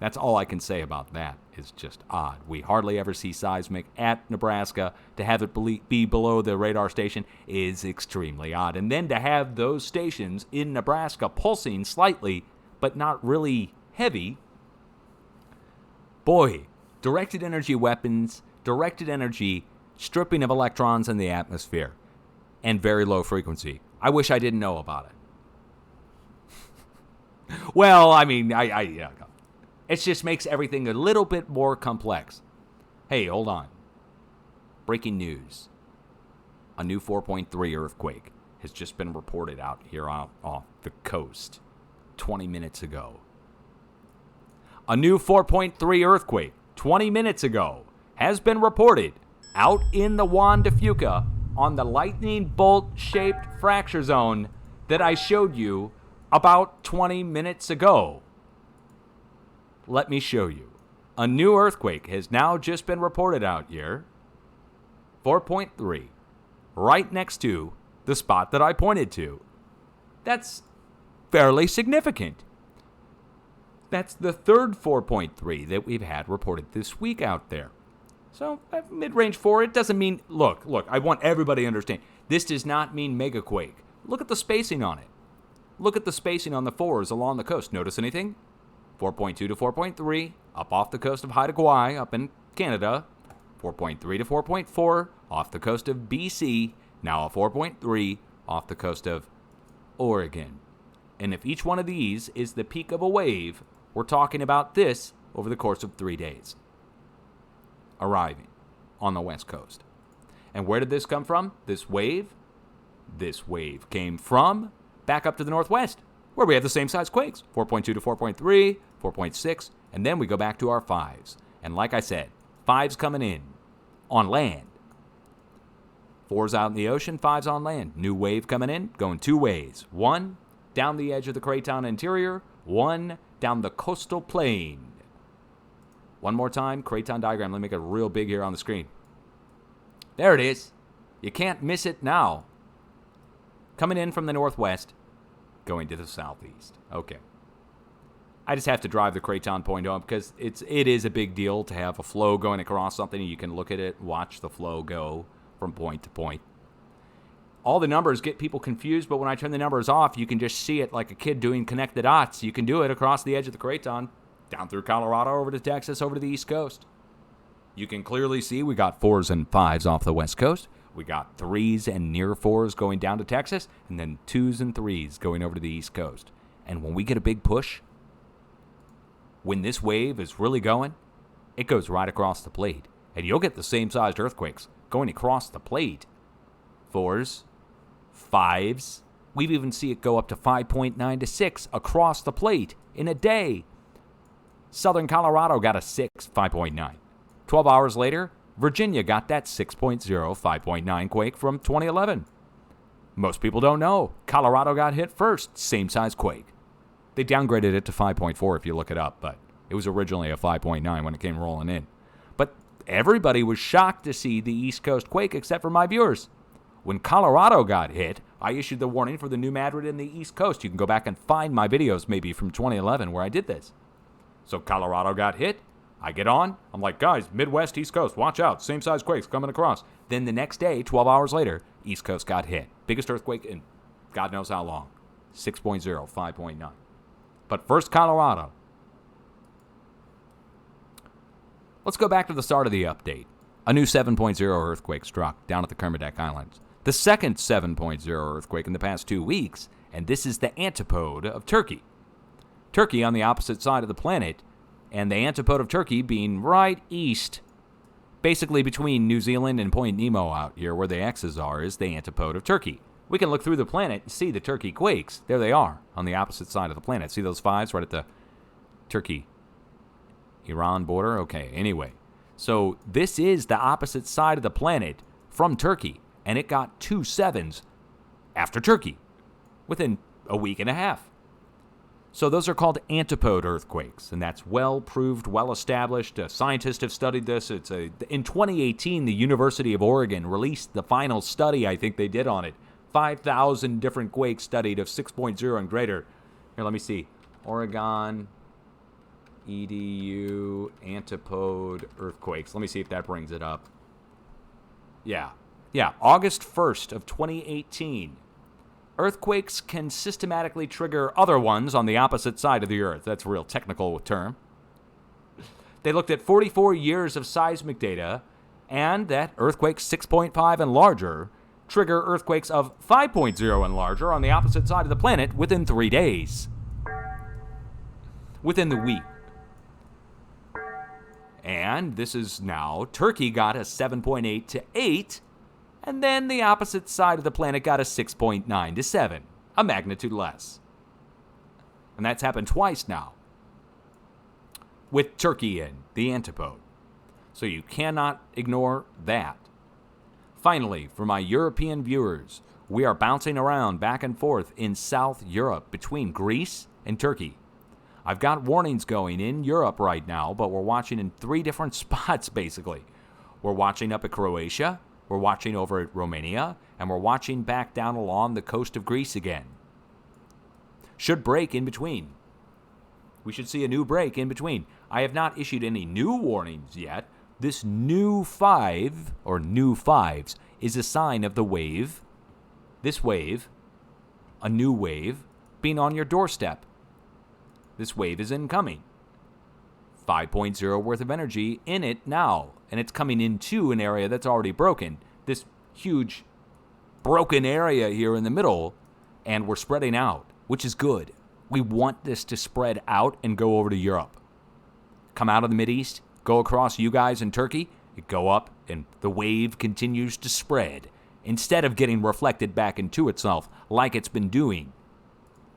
That's all I can say about that. It's just odd. We hardly ever see seismic at Nebraska. To have it be below the radar station is extremely odd. And then to have those stations in Nebraska pulsing slightly, but not really heavy. Boy, directed energy weapons, directed energy stripping of electrons in the atmosphere, and very low frequency. I wish I didn't know about it. Well, I mean, it just makes everything a little bit more complex. Hey, hold on. Breaking news. A new 4.3 earthquake has just been reported out here off the coast 20 minutes ago. A new 4.3 earthquake 20 minutes ago has been reported out in the Juan de Fuca on the lightning bolt-shaped fracture zone that I showed you about 20 minutes ago. Let me show you. A new earthquake has now just been reported out here. 4.3. Right next to the spot that I pointed to. That's fairly significant. That's the third 4.3 that we've had reported this week out there. So, mid-range 4, it doesn't mean... Look, I want everybody to understand. This does not mean megaquake. Look at the spacing on it. Look at the spacing on the 4s along the coast. Notice anything? 4.2 to 4.3, up off the coast of Haida Gwaii, up in Canada. 4.3 to 4.4, off the coast of BC. Now a 4.3, off the coast of Oregon. And if each one of these is the peak of a wave, we're talking about this over the course of 3 days. Arriving on the west coast. And where did this come from? This wave? This wave came from back up to the northwest, where we have the same size quakes. 4.2 to 4.3, 4.6, and then we go back to our 5s. And like I said, 5s coming in on land. 4s out in the ocean, 5s on land. New wave coming in, going 2 ways. 1 down the edge of the Craton interior, 1 down the coastal plain. One more time, Craton diagram. Let me make it real big here on the screen. There it is. You can't miss it now. Coming in from the northwest, going to the southeast. Okay. I just have to drive the Craton point home because it is a big deal to have a flow going across something. You can look at it, watch the flow go from point to point. All the numbers get people confused, but when I turn the numbers off, you can just see it like a kid doing connect the dots. You can do it across the edge of the Craton, down through Colorado, over to Texas, over to the East Coast. You can clearly see we got 4s and 5s off the West Coast. We got 3s and near 4s going down to Texas, and then 2s and 3s going over to the East Coast. And when we get a big push, when this wave is really going, it goes right across the plate. And you'll get the same sized earthquakes going across the plate. 4s, 5s. We've even seen it go up to 5.9 to 6 across the plate in a day. Southern Colorado got a 6, 5.9. 12 hours later, Virginia got that 6.0, 5.9 quake from 2011. Most people don't know. Colorado got hit first, same size quake. They downgraded it to 5.4 if you look it up, but it was originally a 5.9 when it came rolling in. But everybody was shocked to see the East Coast quake except for my viewers. When Colorado got hit, I issued the warning for the New Madrid in the East Coast. You can go back and find my videos maybe from 2011 where I did this. So Colorado got hit. I get on. I'm like, guys, Midwest, East Coast, watch out. Same size quakes coming across. Then the next day, 12 hours later, East Coast got hit. Biggest earthquake in God knows how long. 6.0, 5.9. But first, Colorado. Let's go back to the start of the update. A new 7.0 earthquake struck down at the Kermadec Islands. The second 7.0 earthquake in the past 2 weeks, and this is the antipode of Turkey. Turkey on the opposite side of the planet, and the antipode of Turkey being right east, basically between New Zealand and Point Nemo out here where the X's are, is the antipode of Turkey. We can look through the planet and see the Turkey quakes. There they are on the opposite side of the planet. See those 5s right at the Turkey-Iran border? Okay, anyway. So this is the opposite side of the planet from Turkey, and it got 2 7s after Turkey within a week and a half. So those are called antipode earthquakes, and that's well-proved, well-established. Scientists have studied this. In 2018, the University of Oregon released the final study I think they did on it. 5,000 different quakes studied of 6.0 and greater. Here, let me see. Oregon EDU antipode earthquakes. Let me see if that brings it up. Yeah, August 1st of 2018. Earthquakes can systematically trigger other ones on the opposite side of the Earth. That's a real technical term. They looked at 44 years of seismic data, and that earthquakes 6.5 and larger trigger earthquakes of 5.0 and larger on the opposite side of the planet within 3 days. Within the week. And this is now, Turkey got a 7.8 to 8, and then the opposite side of the planet got a 6.9 to 7, a magnitude less. And that's happened twice now, with Turkey in the antipode. So you cannot ignore that. Finally, for my European viewers, we are bouncing around back and forth in South Europe between Greece and Turkey. I've got warnings going in Europe right now, but we're watching in 3 different spots, basically. We're watching up at Croatia, we're watching over at Romania, and we're watching back down along the coast of Greece again. Should break in between. We should see a new break in between. I have not issued any new warnings yet. This new 5, or new 5s, is a sign of the wave, this wave, a new wave, being on your doorstep. This wave is incoming. 5.0 worth of energy in it now, and it's coming into an area that's already broken. This huge broken area here in the middle, and we're spreading out, which is good. We want this to spread out and go over to Europe. Come out of the Mideast, go across you guys in Turkey, you go up, and the wave continues to spread instead of getting reflected back into itself like it's been doing.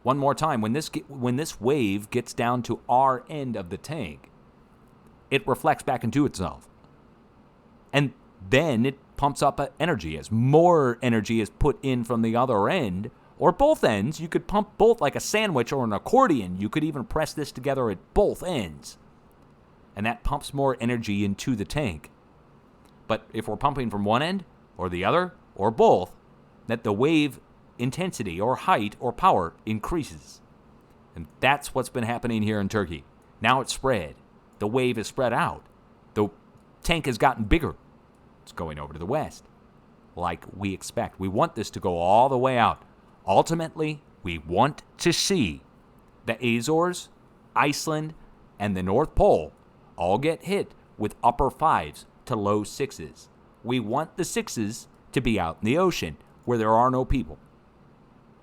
One more time, when this wave gets down to our end of the tank, it reflects back into itself. And then it pumps up energy. As more energy is put in from the other end, or both ends, you could pump both like a sandwich or an accordion. You could even press this together at both ends. And that pumps more energy into the tank. But if we're pumping from one end, or the other, or both, that the wave intensity or height or power increases. And that's what's been happening here in Turkey. Now it's spread. The wave is spread out. The tank has gotten bigger. It's going over to the west, like we expect. We want this to go all the way out. Ultimately, we want to see the Azores, Iceland, and the North Pole all get hit with upper 5s to low 6s. We want the 6s to be out in the ocean where there are no people.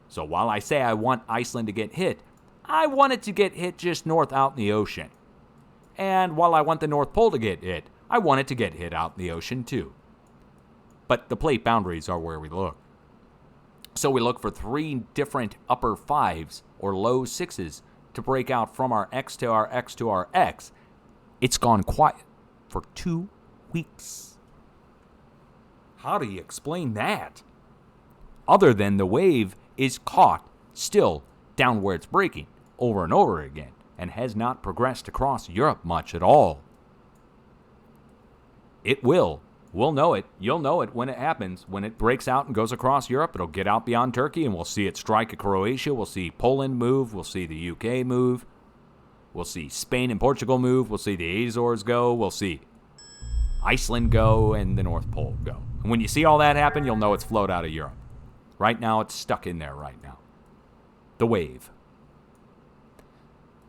So while I say I want Iceland to get hit, I want it to get hit just north out in the ocean. And while I want the North Pole to get hit, I want it to get hit out in the ocean too. But the plate boundaries are where we look. So we look for 3 different upper 5s or low 6s to break out from our X to our X to our X. It's gone quiet for 2 weeks. How do you explain that? Other than the wave is caught still down where it's breaking over and over again and has not progressed across Europe much at all. It will. We'll know it. You'll know it when it happens. When it breaks out and goes across Europe, it'll get out beyond Turkey, and we'll see it strike at Croatia. We'll see Poland move. We'll see the UK move. We'll see Spain and Portugal move. We'll see the Azores go. We'll see Iceland go and the North Pole go. And when you see all that happen, you'll know it's flowed out of Europe. Right now, it's stuck in there right now. The wave.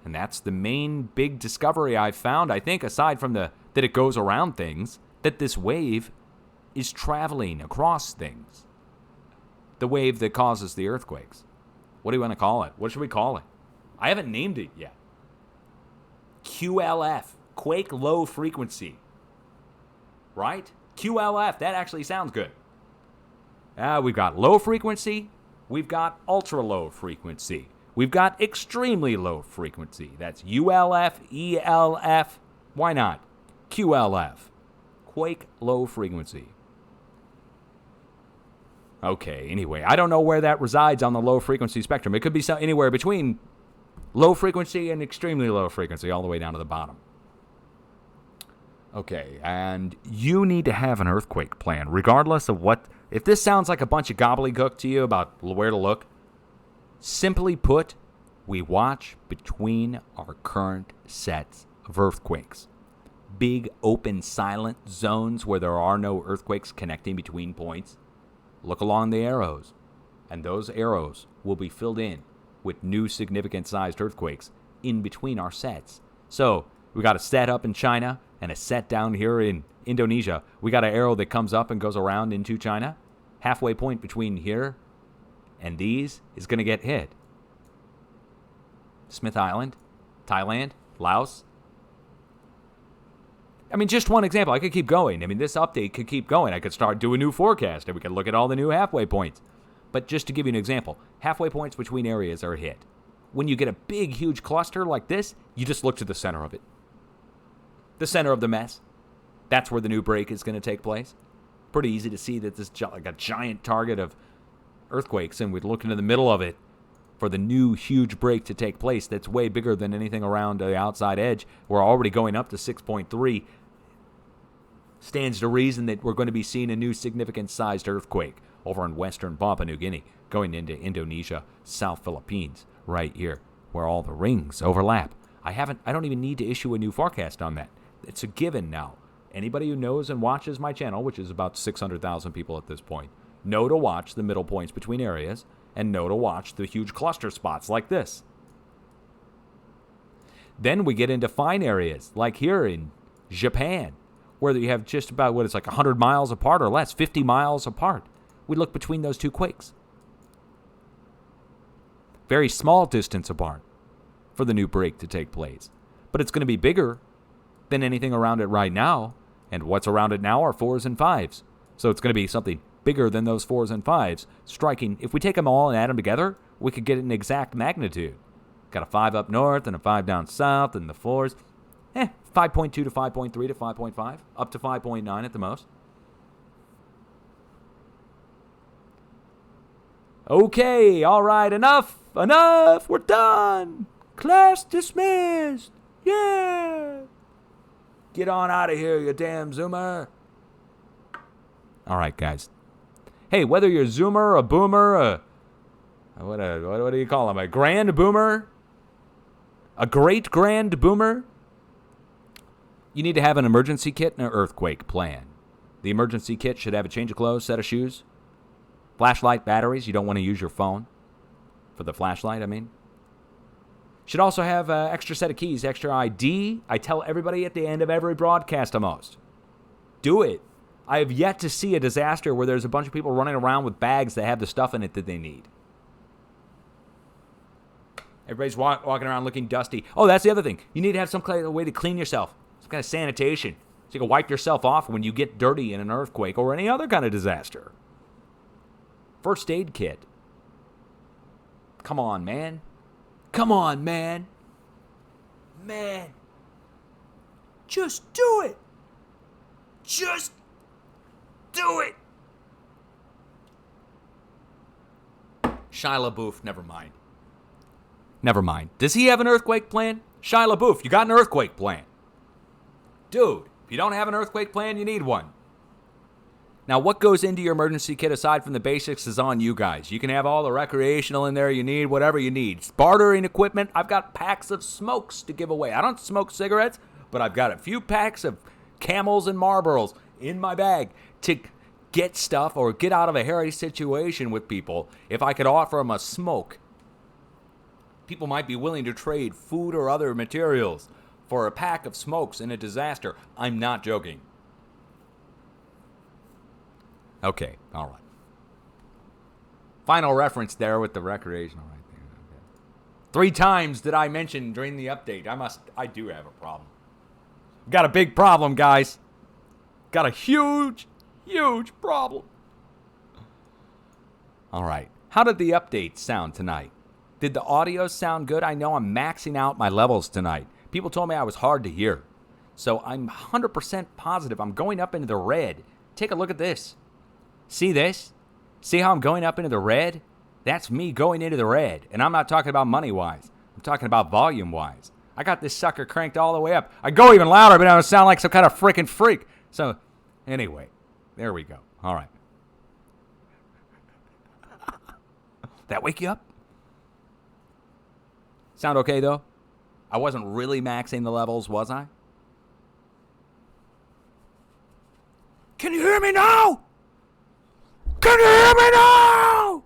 And that's the main big discovery I've found, I think, aside from that it goes around things, that this wave is traveling across things. The wave that causes the earthquakes. What do you want to call it? What should we call it? I haven't named it yet. QLF, quake low frequency. Right? QLF, that actually sounds good. We've got low frequency. We've got ultra low frequency. We've got extremely low frequency. That's ULF, ELF. Why not? QLF. Quake low frequency. Okay, anyway, I don't know where that resides on the low frequency spectrum. It could be anywhere between low frequency and extremely low frequency, all the way down to the bottom. Okay, and you need to have an earthquake plan, regardless of what. If this sounds like a bunch of gobbledygook to you about where to look, simply put, we watch between our current sets of earthquakes. Big, open, silent zones where there are no earthquakes connecting between points. Look along the arrows, and those arrows will be filled in with new significant-sized earthquakes in between our sets. So, we got a set up in China and a set down here in Indonesia. We got an arrow that comes up and goes around into China. Halfway point between here and these is going to get hit. Smith Island, Thailand, Laos. I mean, just one example. I could keep going. I mean, this update could keep going. I could start doing new forecast, and we could look at all the new halfway points. But just to give you an example, halfway points between areas are hit. When you get a big, huge cluster like this, you just look to the center of it. The center of the mess. That's where the new break is going to take place. Pretty easy to see that this is like a giant target of earthquakes, and we'd look into the middle of it for the new huge break to take place that's way bigger than anything around the outside edge. We're already going up to 6.3. Stands to reason that we're going to be seeing a new significant-sized earthquake over in western Papua New Guinea, going into Indonesia, South Philippines, right here, where all the rings overlap. I don't even need to issue a new forecast on that. It's a given now. Anybody who knows and watches my channel, which is about 600,000 people at this point, know to watch the middle points between areas and know to watch the huge cluster spots like this. Then we get into fine areas, like here in Japan, where you have just about, 100 miles apart or less, 50 miles apart. We look between those two quakes. Very small distance apart for the new break to take place. But it's going to be bigger than anything around it right now. And what's around it now are 4s and 5s. So it's going to be something bigger than those 4s and 5s, striking. If we take them all and add them together, we could get an exact magnitude. Got a 5 up north and a 5 down south and the 4s. 5.2 to 5.3 to 5.5, up to 5.9 at the most. Okay, all right, enough, we're done. Class dismissed. Yeah. Get on out of here, you damn Zoomer. All right, guys. Hey, whether you're a Zoomer, a Boomer, what do you call them? A Grand Boomer? A Great Grand Boomer? You need to have an emergency kit and an earthquake plan. The emergency kit should have a change of clothes, set of shoes, flashlight, batteries. You don't want to use your phone for the flashlight, I mean. Should also have an extra set of keys, extra ID. I tell everybody at the end of every broadcast almost. Do it. I have yet to see a disaster where there's a bunch of people running around with bags that have the stuff in it that they need. Everybody's walking around looking dusty. Oh, that's the other thing. You need to have some kind of way to clean yourself. Some kind of sanitation. So you can wipe yourself off when you get dirty in an earthquake or any other kind of disaster. First aid kit. Come on, man. Come on, man. Man. Just do it. Just do it. Shia LaBeouf, never mind. Never mind. Does he have an earthquake plan? Shia LaBeouf, you got an earthquake plan. Dude, if you don't have an earthquake plan, you need one. Now, what goes into your emergency kit aside from the basics is on you guys. You can have all the recreational in there you need, whatever you need. Bartering equipment, I've got packs of smokes to give away. I don't smoke cigarettes, but I've got a few packs of Camels and Marlboros in my bag to get stuff or get out of a hairy situation with people. If I could offer them a smoke, people might be willing to trade food or other materials for a pack of smokes in a disaster. I'm not joking. Okay, all right. Final reference there with the recreational right there. Okay. 3 times did I mention during the update. I do have a problem. Got a big problem, guys. Got a huge problem. All right. How did the update sound tonight? Did the audio sound good? I know I'm maxing out my levels tonight. People told me I was hard to hear. So I'm 100% positive I'm going up into the red. Take a look at this. See this? See how I'm going up into the red? That's me going into the red. And I'm not talking about money-wise. I'm talking about volume-wise. I got this sucker cranked all the way up. I go even louder, but I don't sound like some kind of freaking freak. So, anyway, there we go. All right. That wake you up? Sound okay, though? I wasn't really maxing the levels, was I? Can you hear me now? Can you hear me now?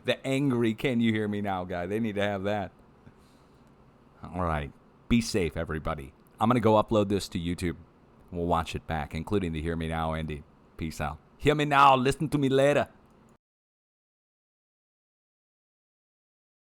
The angry can you hear me now guy. They need to have that. All right. Be safe, everybody. I'm going to go upload this to YouTube. We'll watch it back, including the Hear Me Now ending. Peace out. Hear me now. Listen to me later.